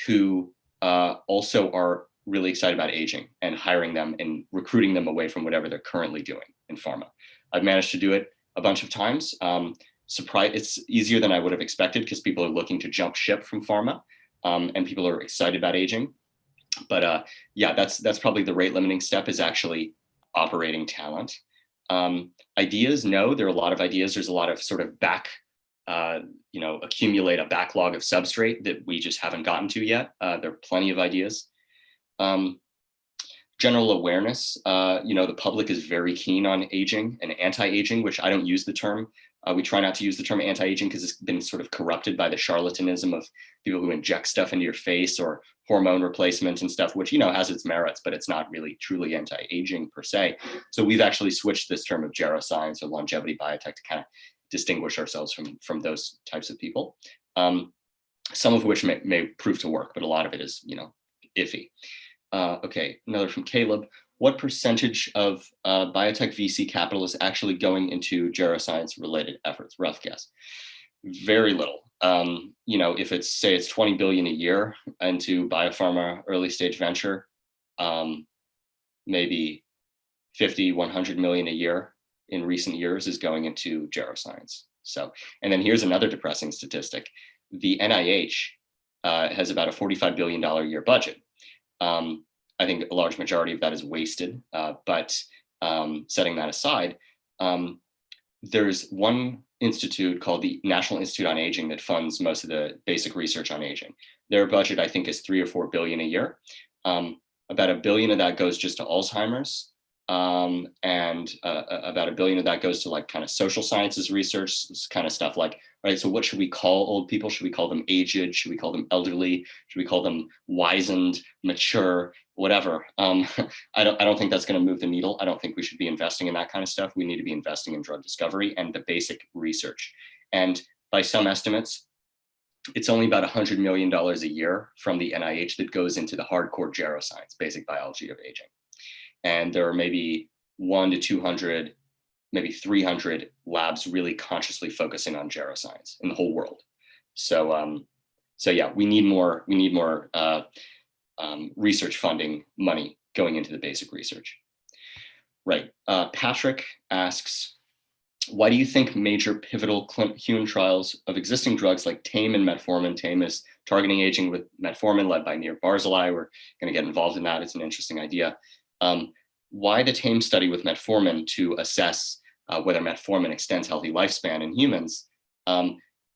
who also are really excited about aging, and hiring them and recruiting them away from whatever they're currently doing in pharma. I've managed to do it a bunch of times. It's easier than I would have expected because people are looking to jump ship from pharma, and people are excited about aging. But yeah, that's probably the rate limiting step, is actually operating talent. Ideas, no, there are a lot of ideas. There's a lot of sort of accumulate a backlog of substrate that we just haven't gotten to yet. There are plenty of ideas. General awareness, the public is very keen on aging and anti-aging, which I don't use the term. We try not to use the term anti-aging because it's been sort of corrupted by the charlatanism of people who inject stuff into your face, or hormone replacement and stuff, which, has its merits, but it's not really truly anti-aging per se. So we've actually switched this term of geroscience or longevity biotech to kind of distinguish ourselves from those types of people, some of which may prove to work, but a lot of it is, iffy. Okay, another from Caleb. What percentage of biotech VC capital is actually going into geroscience related efforts? Rough guess. Very little. If it's 20 billion a year into biopharma early stage venture, maybe 50, 100 million a year in recent years is going into geroscience. So, and then here's another depressing statistic. The NIH has about a $45 billion a year budget. I think a large majority of that is wasted, but setting that aside, there's one institute called the National Institute on Aging that funds most of the basic research on aging. Their budget, I think, is 3 or 4 billion a year. About $1 billion of that goes just to Alzheimer's, and about $1 billion of that goes to like kind of social sciences research, this kind of stuff like, right, so what should we call old people? Should we call them aged? Should we call them elderly? Should we call them wizened, mature, whatever? I don't think that's going to move the needle. I don't think we should be investing in that kind of stuff. We need to be investing in drug discovery and the basic research. And by some estimates, it's only about $100 million a year from the NIH that goes into the hardcore geroscience, basic biology of aging. And there are maybe 100 to 200, maybe 300 labs really consciously focusing on geroscience in the whole world. So yeah, we need more research funding money going into the basic research. Right. Patrick asks, why do you think major pivotal human trials of existing drugs like TAME and metformin, TAME is targeting aging with metformin led by Nir Barzilai. We're going to get involved in that. It's an interesting idea. Why the TAME study with metformin to assess whether metformin extends healthy lifespan in humans?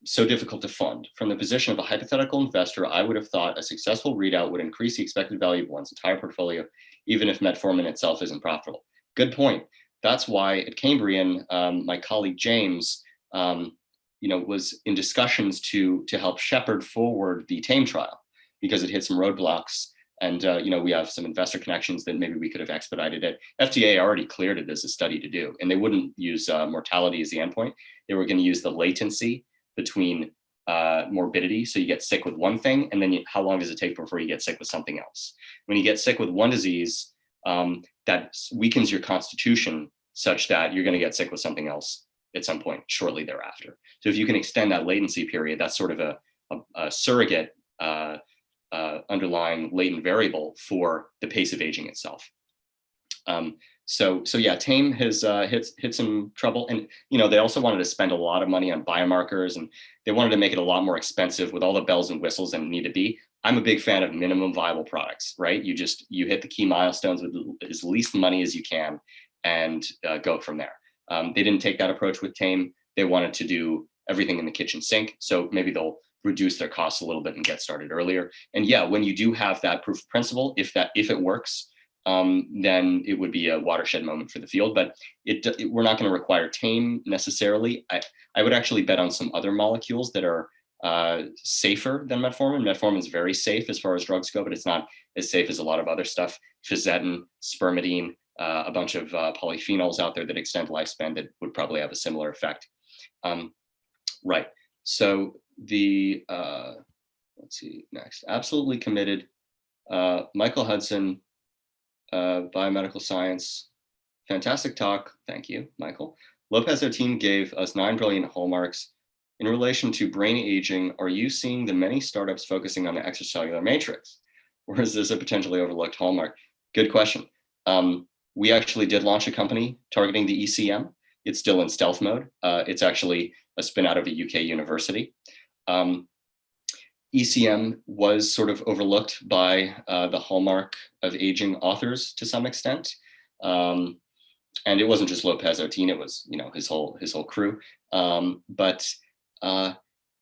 So difficult to fund. From the position of a hypothetical investor, I would have thought a successful readout would increase the expected value of one's entire portfolio, even if metformin itself isn't profitable. Good point. That's why at Cambrian, my colleague James, was in discussions to help shepherd forward the TAME trial because it hit some roadblocks. And we have some investor connections that maybe we could have expedited it. FDA already cleared it as a study to do, and they wouldn't use mortality as the endpoint. They were going to use the latency between morbidity. So you get sick with one thing, and then how long does it take before you get sick with something else? When you get sick with one disease, that weakens your constitution such that you're going to get sick with something else at some point shortly thereafter. So if you can extend that latency period, that's sort of a surrogate underlying latent variable for the pace of aging itself. So yeah, TAME has hit some trouble, and they also wanted to spend a lot of money on biomarkers, and they wanted to make it a lot more expensive with all the bells and whistles that need to be. I'm a big fan of minimum viable products, right? You hit the key milestones with as least money as you can, and go from there. They didn't take that approach with TAME. They wanted to do everything in the kitchen sink, so maybe they'll reduce their costs a little bit and get started earlier. And yeah, when you do have that proof of principle, if it works, then it would be a watershed moment for the field. But we're not going to require TAME necessarily. I would actually bet on some other molecules that are safer than metformin. Metformin is very safe as far as drugs go, but it's not as safe as a lot of other stuff. Fisetin, spermidine, a bunch of polyphenols out there that extend lifespan that would probably have a similar effect. Right. So let's see next. Absolutely committed. Michael Hudson, biomedical science. Fantastic talk. Thank you, Michael. Lopez, our team gave us 9 brilliant hallmarks. In relation to brain aging, are you seeing the many startups focusing on the extracellular matrix? Or is this a potentially overlooked hallmark? Good question. We actually did launch a company targeting the ECM. It's still in stealth mode. It's actually a spin out of a UK university. ECM was sort of overlooked by the hallmark of aging authors to some extent. And it wasn't just Lopez Otin, it was his whole crew.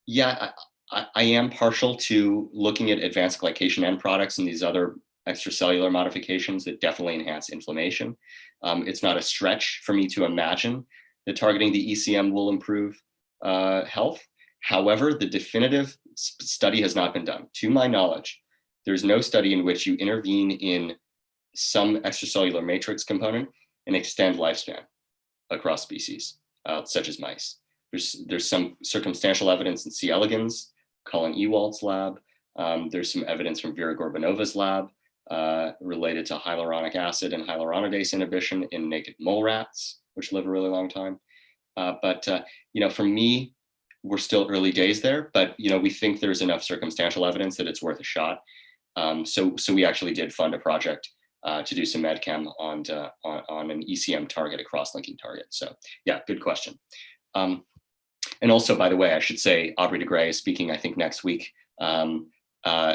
Yeah, I am partial to looking at advanced glycation end products and these other extracellular modifications that definitely enhance inflammation. It's not a stretch for me to imagine that targeting the ECM will improve health. However, the definitive study has not been done. To my knowledge, there's no study in which you intervene in some extracellular matrix component and extend lifespan across species, such as mice. There's some circumstantial evidence in C. elegans, Colin Ewald's lab. There's some evidence from Vera Gorbanova's lab related to hyaluronic acid and hyaluronidase inhibition in naked mole rats, which live a really long time. For me, we're still early days there, but we think there's enough circumstantial evidence that it's worth a shot. So we actually did fund a project to do some medchem on an ECM target, a cross-linking target. So yeah, good question. And also, by the way, I should say Aubrey de Grey is speaking, I think, next week.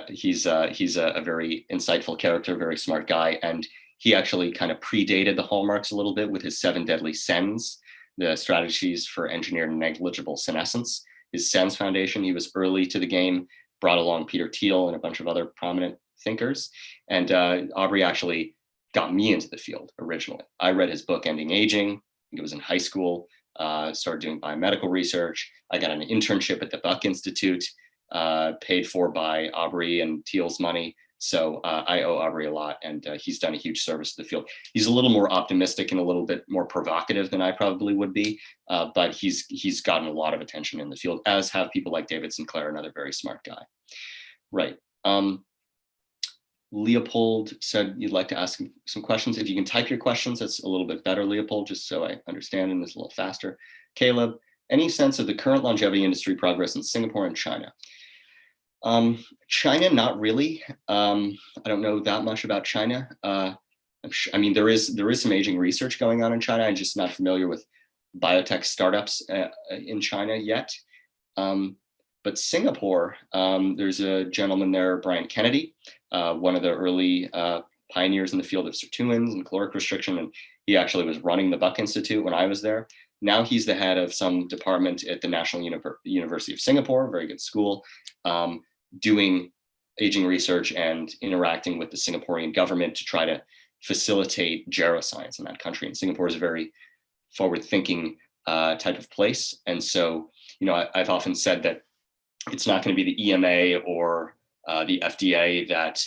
He's a very insightful character, very smart guy, and he actually kind of predated the hallmarks a little bit with his 7 deadly SENS, the strategies for engineered negligible senescence. His SENS Foundation, he was early to the game, brought along Peter Thiel and a bunch of other prominent thinkers. And Aubrey actually got me into the field originally. I read his book, Ending Aging. I think it was in high school. Started doing biomedical research. I got an internship at the Buck Institute, paid for by Aubrey and Thiel's money. So I owe Aubrey a lot, and he's done a huge service to the field. He's a little more optimistic and a little bit more provocative than I probably would be, but he's gotten a lot of attention in the field, as have people like David Sinclair, another very smart guy. Right. Leopold said you'd like to ask some questions. If you can type your questions, that's a little bit better, Leopold, just so I understand and it's a little faster. Caleb, any sense of the current longevity industry progress in Singapore and China? China, not really. I don't know that much about China. I mean, there is some aging research going on in China. I'm just not familiar with biotech startups in China yet. But Singapore, there's a gentleman there, Brian Kennedy, one of the early pioneers in the field of sirtuins and caloric restriction, and he actually was running the Buck Institute when I was there. Now he's the head of some department at the National University of Singapore, very good school, doing aging research and interacting with the Singaporean government to try to facilitate geroscience in that country. And Singapore is a very forward-thinking type of place. And so, I've often said that it's not going to be the EMA or the FDA that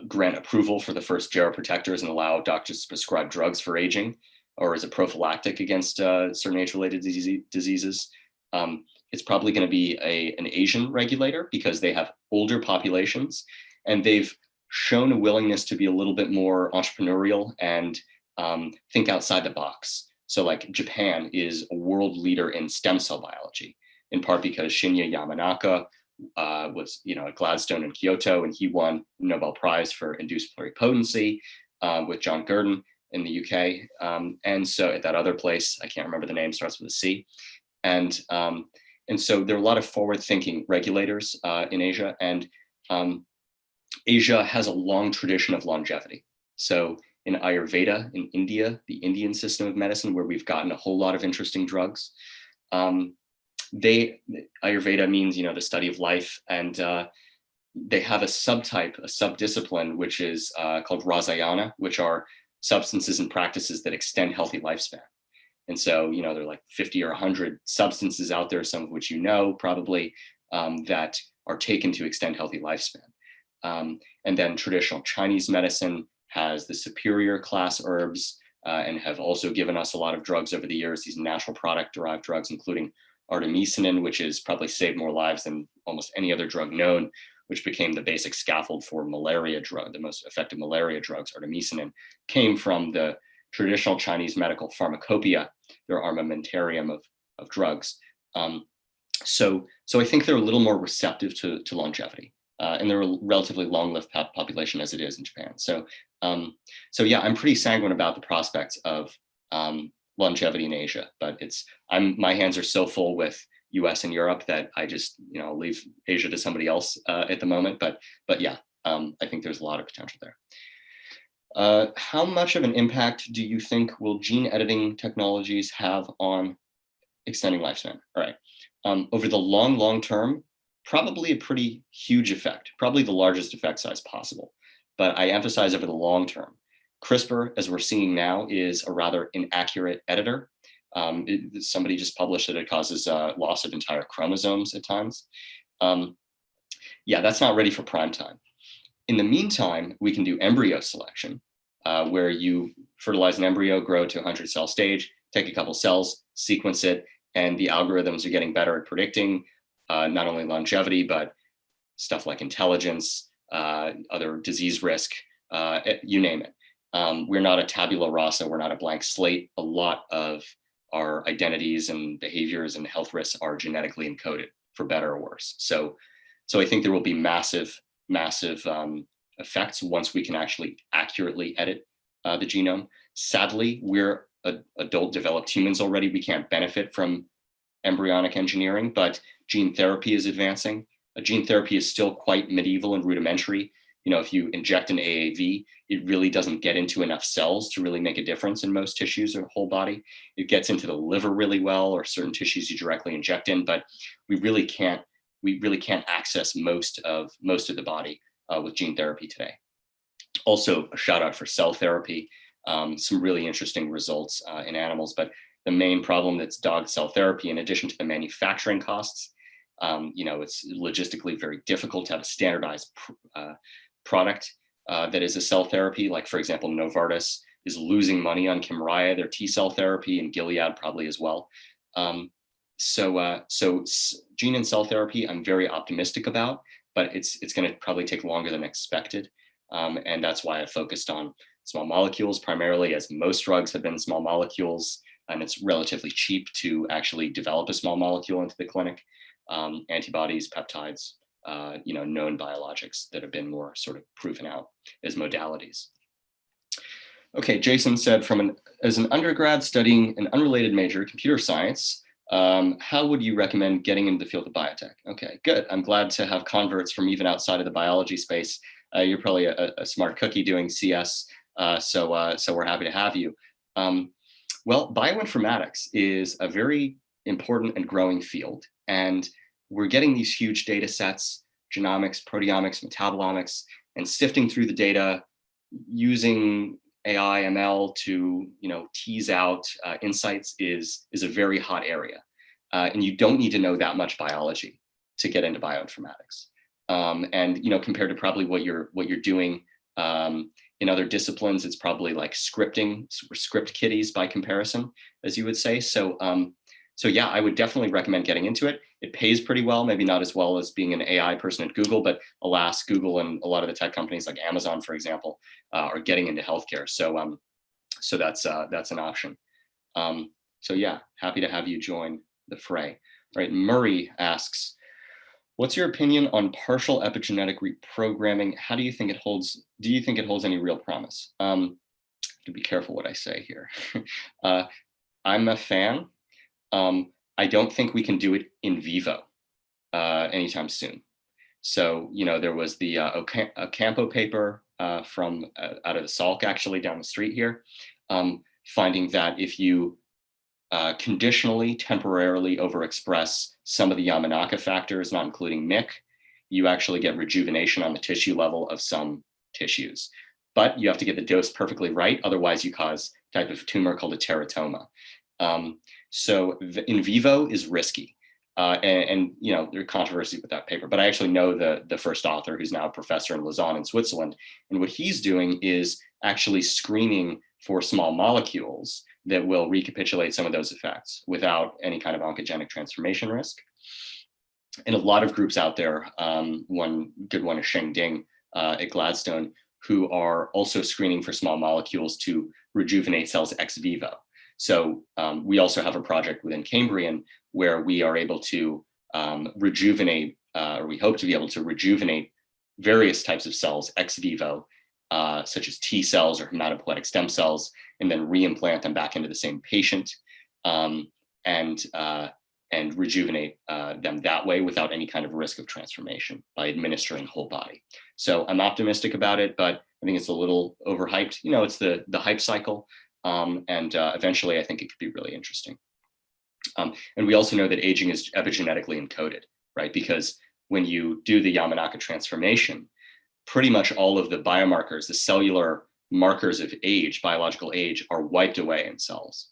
grant approval for the first geroprotectors and allow doctors to prescribe drugs for aging or as a prophylactic against certain age-related diseases. It's probably going to be an Asian regulator because they have older populations and they've shown a willingness to be a little bit more entrepreneurial and think outside the box. So like Japan is a world leader in stem cell biology, in part because Shinya Yamanaka was at Gladstone in Kyoto, and he won the Nobel Prize for induced pluripotency with John Gurdon in the UK. And so at that other place, I can't remember the name, starts with a C. And so there are a lot of forward-thinking regulators in Asia, and Asia has a long tradition of longevity. So in Ayurveda in India, the Indian system of medicine, where we've gotten a whole lot of interesting drugs, Ayurveda means, the study of life, and they have a subdiscipline, which is called Rasayana, which are substances and practices that extend healthy lifespan. And so, there are like 50 or 100 substances out there, some of which probably, that are taken to extend healthy lifespan. And then traditional Chinese medicine has the superior class herbs and have also given us a lot of drugs over the years, these natural product derived drugs, including artemisinin, which has probably saved more lives than almost any other drug known, which became the basic scaffold for malaria drug. The most effective malaria drugs, artemisinin, came from the traditional Chinese medical pharmacopoeia, their armamentarium of drugs. So I think they're a little more receptive to longevity. And they're a relatively long-lived population as it is in Japan. So yeah, I'm pretty sanguine about the prospects of longevity in Asia, but my hands are so full with US and Europe that I just, leave Asia to somebody else at the moment. But yeah, I think there's a lot of potential there. How much of an impact do you think will gene editing technologies have on extending lifespan? All right. Over the long term, probably a pretty huge effect, probably the largest effect size possible. But I emphasize over the long term. CRISPR, as we're seeing now, is a rather inaccurate editor. Somebody just published that it causes loss of entire chromosomes at times. Yeah, that's not ready for prime time. In the meantime, we can do embryo selection, where you fertilize an embryo, grow to 100 cell stage, take a couple cells, sequence it, and the algorithms are getting better at predicting not only longevity, but stuff like intelligence, other disease risk, you name it. We're not a tabula rasa, we're not a blank slate. A lot of our identities and behaviors and health risks are genetically encoded, for better or worse. So I think there will be massive effects once we can actually accurately edit the genome. Sadly, we're adult developed humans already. We can't benefit from embryonic engineering, but gene therapy is advancing. Gene therapy is still quite medieval and rudimentary. If you inject an AAV, it really doesn't get into enough cells to really make a difference in most tissues or whole body. It gets into the liver really well, or certain tissues you directly inject in, but we really can't access most of the body with gene therapy today. Also, a shout out for cell therapy. Some really interesting results in animals, but the main problem that's dogged cell therapy, in addition to the manufacturing costs, it's logistically very difficult to have a standardized product that is a cell therapy. Like, for example, Novartis is losing money on Kymriah, their T-cell therapy, and Gilead probably as well. So gene and cell therapy, I'm very optimistic about, but it's going to probably take longer than expected. And that's why I focused on small molecules primarily, as most drugs have been small molecules, and it's relatively cheap to actually develop a small molecule into the clinic. Antibodies, peptides, known biologics that have been more sort of proven out as modalities. Okay, Jason said, as an undergrad studying an unrelated major, computer science, How would you recommend getting into the field of biotech? Okay, good. I'm glad to have converts from even outside of the biology space. You're probably a smart cookie doing CS, so we're happy to have you. Well, bioinformatics is a very important and growing field, and we're getting these huge data sets, genomics, proteomics, metabolomics, and sifting through the data using AI, ML to tease out insights is a very hot area, and you don't need to know that much biology to get into bioinformatics. And compared to probably what you're doing in other disciplines, it's probably like scripting, script kiddies by comparison, as you would say. So yeah, I would definitely recommend getting into it. It pays pretty well, maybe not as well as being an AI person at Google, but alas, Google and a lot of the tech companies like Amazon, for example, are getting into healthcare. So that's an option. So yeah, happy to have you join the fray. All right, Murray asks, what's your opinion on partial epigenetic reprogramming? How do you think it holds? Do you think it holds any real promise? To be careful what I say here. I'm a fan. I don't think we can do it in vivo anytime soon. So, there was the Ocampo paper from out of the Salk, actually down the street here, finding that if you conditionally, temporarily overexpress some of the Yamanaka factors, not including MYC, you actually get rejuvenation on the tissue level of some tissues. But you have to get the dose perfectly right, otherwise you cause a type of tumor called a teratoma. So in vivo is risky. And there are controversies with that paper, but I actually know the first author, who's now a professor in Lausanne in Switzerland. And what he's doing is actually screening for small molecules that will recapitulate some of those effects without any kind of oncogenic transformation risk. And a lot of groups out there, one good one is Sheng Ding at Gladstone, who are also screening for small molecules to rejuvenate cells ex vivo. So we also have a project within Cambrian where we are able to rejuvenate, or we hope to be able to rejuvenate various types of cells ex vivo, such as T cells or hematopoietic stem cells, and then reimplant them back into the same patient and rejuvenate them that way without any kind of risk of transformation by administering whole body. So I'm optimistic about it, but I think it's a little overhyped. It's the hype cycle. And eventually I think it could be really interesting. And we also know that aging is epigenetically encoded, right? Because when you do the Yamanaka transformation, pretty much all of the biomarkers, the cellular markers of age, biological age, are wiped away in cells.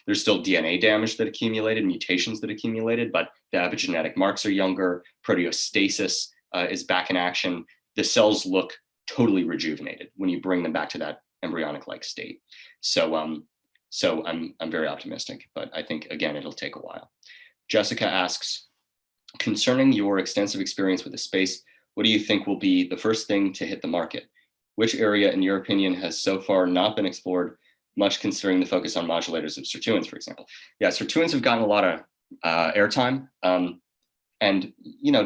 There's still DNA damage that accumulated, mutations that accumulated, but the epigenetic marks are younger, proteostasis is back in action. The cells look totally rejuvenated when you bring them back to that embryonic-like state. So I'm very optimistic, but I think, again, it'll take a while. Jessica asks, concerning your extensive experience with the space, what do you think will be the first thing to hit the market? Which area, in your opinion, has so far not been explored much, considering the focus on modulators of sirtuins, for example? Yeah, sirtuins have gotten a lot of airtime, and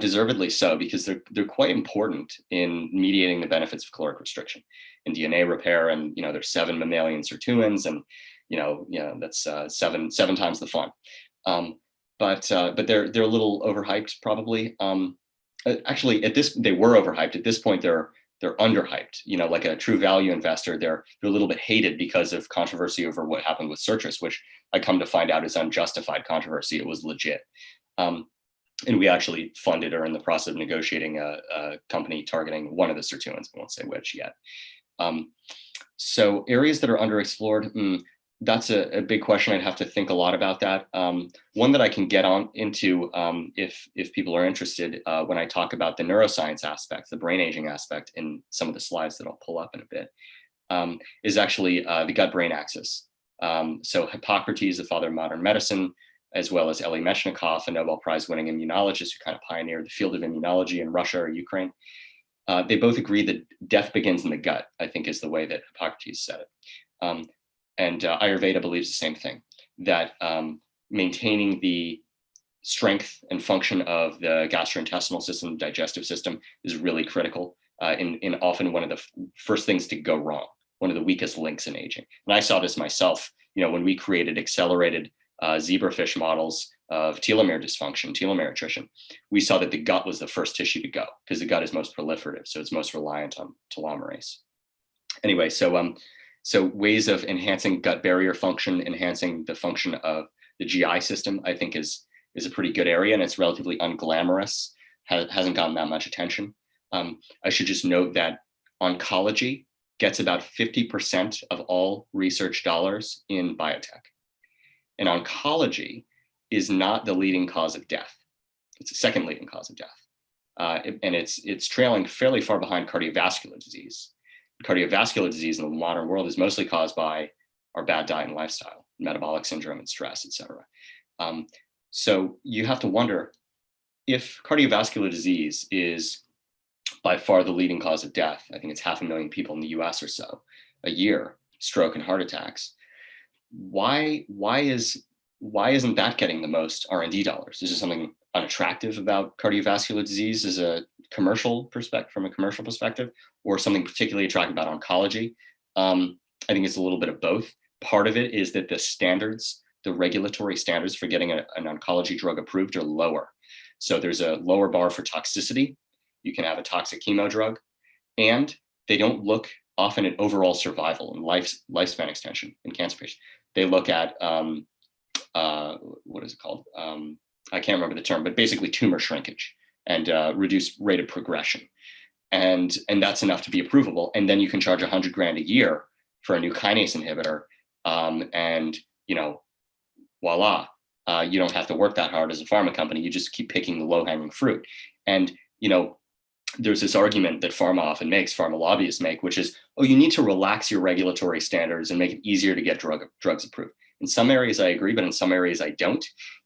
deservedly so, because they're quite important in mediating the benefits of caloric restriction in DNA repair. And there's 7 mammalian sirtuins, and that's seven times the fun. But they're a little overhyped, probably. Actually, they were overhyped. At this point, they're underhyped. Like a true value investor, they're a little bit hated because of controversy over what happened with Citrus, which I come to find out is unjustified controversy. It was legit. And we actually funded or are in the process of negotiating a company targeting one of the sirtuins. I won't say which yet. So areas that are underexplored, that's a big question. I'd have to think a lot about that. One that I can get on into if people are interested when I talk about the neuroscience aspect, the brain aging aspect in some of the slides that I'll pull up in a bit, is actually the gut-brain axis. So Hippocrates, the father of modern medicine, as well as Elie Mechnikov, a Nobel Prize winning immunologist who kind of pioneered the field of immunology in Russia or Ukraine. They both agree that death begins in the gut, I think is the way that Hippocrates said it. And Ayurveda believes the same thing, that maintaining the strength and function of the gastrointestinal system, digestive system, is really critical in often one of the first things to go wrong, one of the weakest links in aging. And I saw this myself, when we created accelerated zebrafish models of telomere dysfunction, telomere attrition, we saw that the gut was the first tissue to go because the gut is most proliferative, so it's most reliant on telomerase. Anyway, so ways of enhancing gut barrier function, enhancing the function of the GI system, I think is a pretty good area, and it's relatively unglamorous, hasn't gotten that much attention. I should just note that oncology gets about 50% of all research dollars in biotech. And oncology is not the leading cause of death. It's the second leading cause of death. And it's trailing fairly far behind cardiovascular disease. Cardiovascular disease in the modern world is mostly caused by our bad diet and lifestyle, metabolic syndrome and stress, et cetera. So you have to wonder, if cardiovascular disease is by far the leading cause of death, I think it's 500,000 people in the US or so a year, stroke and heart attacks, why isn't that getting the most R&D dollars? Is there something unattractive about cardiovascular disease as a commercial perspective, from a commercial perspective, or something particularly attractive about oncology? I think it's a little bit of both. Part of it is that the standards, the regulatory standards for getting an oncology drug approved are lower. So there's a lower bar for toxicity. You can have a toxic chemo drug, and they don't look often at overall survival and lifespan extension in cancer patients. They look at, what is it called? I can't remember the term, but basically tumor shrinkage and reduced rate of progression. And that's enough to be approvable. And then you can charge $100,000 a year for a new kinase inhibitor. And, voila, you don't have to work that hard as a pharma company. You just keep picking the low-hanging fruit. And, there's this argument that pharma often makes, pharma lobbyists make, which is, oh, you need to relax your regulatory standards and make it easier to get drugs approved. In some areas I agree, but in some areas I don't.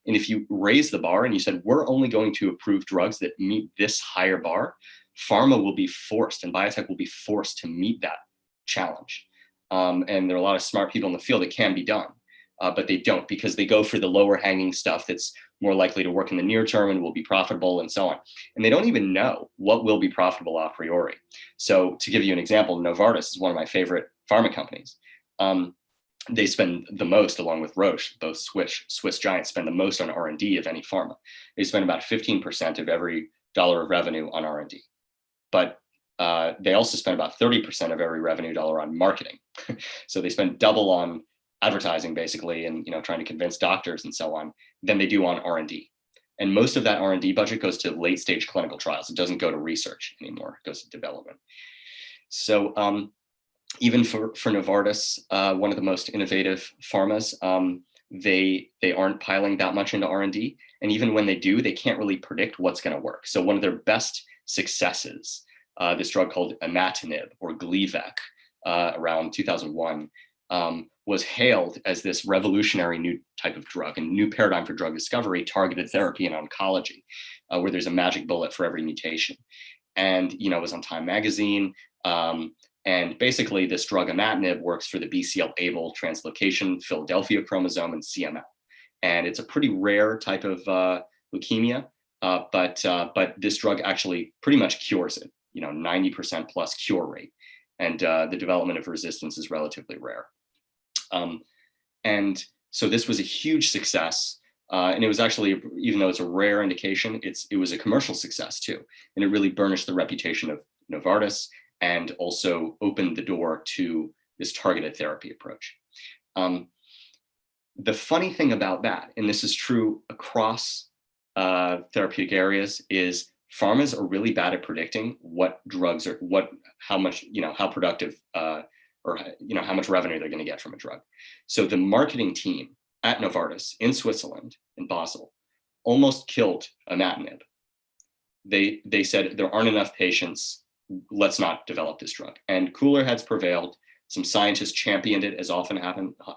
And if you raise the bar and you said, we're only going to approve drugs that meet this higher bar, pharma will be forced and biotech will be forced to meet that challenge. And there are a lot of smart people in the field that can be done, but they don't, because they go for the lower hanging stuff that's more likely to work in the near term and will be profitable and so on. And they don't even know what will be profitable a priori. So to give you an example, Novartis is one of my favorite pharma companies. They spend the most, along with Roche, both Swiss giants, spend the most on R&D of any pharma. They spend about 15% of every dollar of revenue on R&D. But they also spend about 30% of every revenue dollar on marketing. So they spend double on advertising, basically, and trying to convince doctors and so on, than they do on R&D. And most of that R&D budget goes to late stage clinical trials. It doesn't go to research anymore. It goes to development. So even for Novartis, one of the most innovative pharmas, they aren't piling that much into R&D. And even when they do, they can't really predict what's going to work. So one of their best successes, this drug called imatinib or Gleevec, around 2001, was hailed as this revolutionary new type of drug and new paradigm for drug discovery, targeted therapy in oncology, where there's a magic bullet for every mutation. And, it was on Time magazine. And basically this drug imatinib works for the BCL-ABL translocation, Philadelphia chromosome, and CML. And it's a pretty rare type of leukemia, but this drug actually pretty much cures it, 90% plus cure rate. And the development of resistance is relatively rare. And so this was a huge success. And it was actually, even though it's a rare indication, it was a commercial success too. And it really burnished the reputation of Novartis and also opened the door to this targeted therapy approach. The funny thing about that, and this is true across therapeutic areas, is pharmas are really bad at predicting what drugs are, how much, how productive, or how much revenue they're going to get from a drug. So the marketing team at Novartis in Switzerland, in Basel, almost killed imatinib. They said there aren't enough patients, let's not develop this drug. And cooler heads prevailed. Some scientists championed it, as often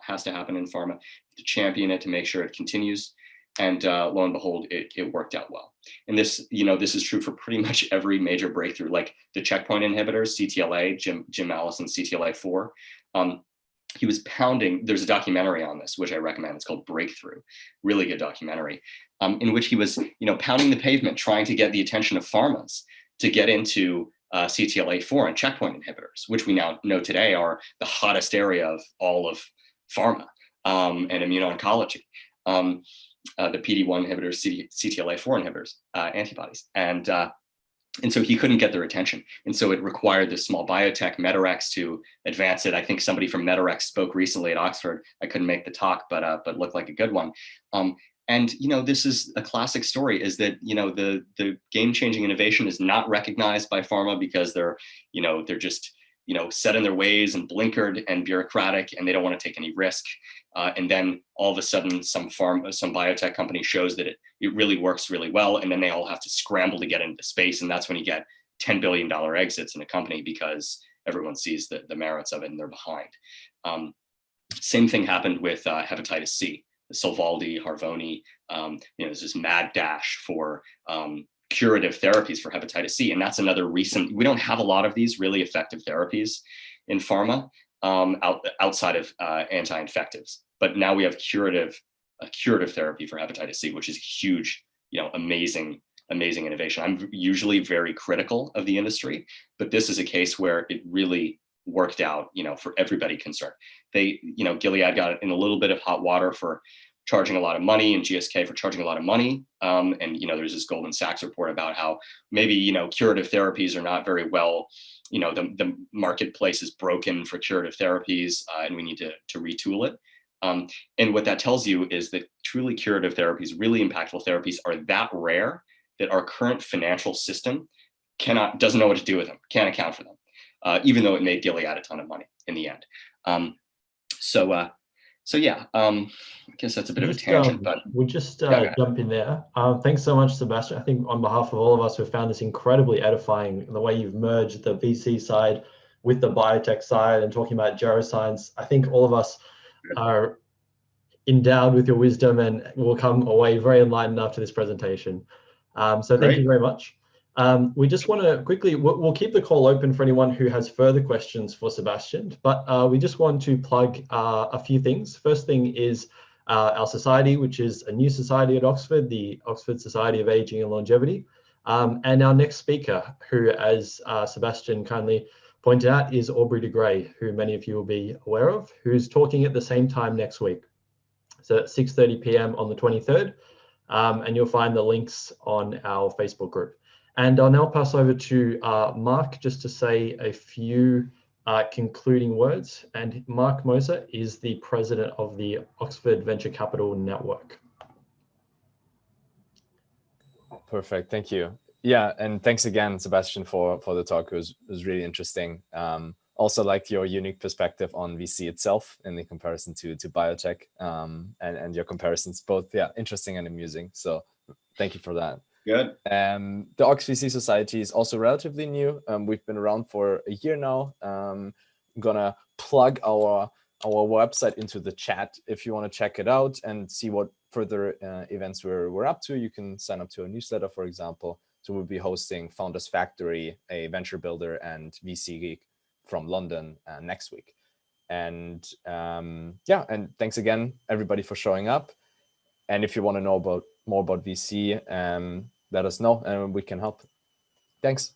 has to happen in pharma, to champion it to make sure it continues. And lo and behold, it worked out well. And this is true for pretty much every major breakthrough, like the checkpoint inhibitors, CTLA, Jim Allison's CTLA-4. He was pounding, there's a documentary on this, which I recommend. It's called Breakthrough, really good documentary, in which he was, pounding the pavement, trying to get the attention of pharmas to get into CTLA-4 and checkpoint inhibitors, which we now know today are the hottest area of all of pharma and immuno-oncology. the PD-1 inhibitors, CTLA-4 inhibitors, antibodies. And so he couldn't get their attention. And so it required this small biotech, Medarex, to advance it. I think somebody from Medarex spoke recently at Oxford. I couldn't make the talk, but looked like a good one. And this is a classic story, is that the game-changing innovation is not recognized by pharma because they're just set in their ways and blinkered and bureaucratic, and they don't want to take any risk. And then all of a sudden, some biotech company shows that it really works really well, and then they all have to scramble to get into space, and that's when you get $10 billion exits in a company because everyone sees the merits of it and they're behind. Same thing happened with hepatitis C. Sovaldi, Harvoni, there's this mad dash for curative therapies for hepatitis C. And that's another recent, we don't have a lot of these really effective therapies in pharma outside of anti-infectives. But now we have a curative therapy for hepatitis C, which is huge, amazing innovation. I'm usually very critical of the industry, but this is a case where it really worked out, for everybody concerned. Gilead got in a little bit of hot water for charging a lot of money, and GSK for charging a lot of money. And there's this Goldman Sachs report about how maybe curative therapies are not very well. The marketplace is broken for curative therapies, and we need to retool it. And what that tells you is that truly curative therapies, really impactful therapies, are that rare that our current financial system doesn't know what to do with them, can't account for them. Even though it made Gilead a ton of money in the end. So yeah, I guess that's a bit of a tangent, but we'll just jump in there. Thanks so much, Sebastian. I think on behalf of all of us, we've found this incredibly edifying, the way you've merged the VC side with the biotech side and talking about Geroscience. I think all of us are endowed with your wisdom and will come away very enlightened after this presentation. So thank you very much. We just want to quickly, we'll keep the call open for anyone who has further questions for Sebastian, but we just want to plug a few things. First thing is our society, which is a new society at Oxford, the Oxford Society of Aging and Longevity. And our next speaker, who, as Sebastian kindly pointed out, is Aubrey de Grey, who many of you will be aware of, who's talking at the same time next week. So at 6:30 p.m. on the 23rd, and you'll find the links on our Facebook group. And I'll now pass over to Mark just to say a few concluding words. And Mark Moser is the president of the Oxford Venture Capital Network. Perfect, thank you. Yeah, and thanks again, Sebastian, for the talk. It was really interesting. Also liked your unique perspective on VC itself in the comparison to biotech, and your comparisons, both interesting and amusing. So thank you for that. Good. The OxVC Society is also relatively new. We've been around for a year now. I'm gonna plug our website into the chat. If you want to check it out and see what further events we're up to, you can sign up to a newsletter, for example. So we'll be hosting Founders Factory, a venture builder and VC geek from London next week. And and thanks again, everybody, for showing up. And if you want to know more about VC, let us know and we can help. Thanks.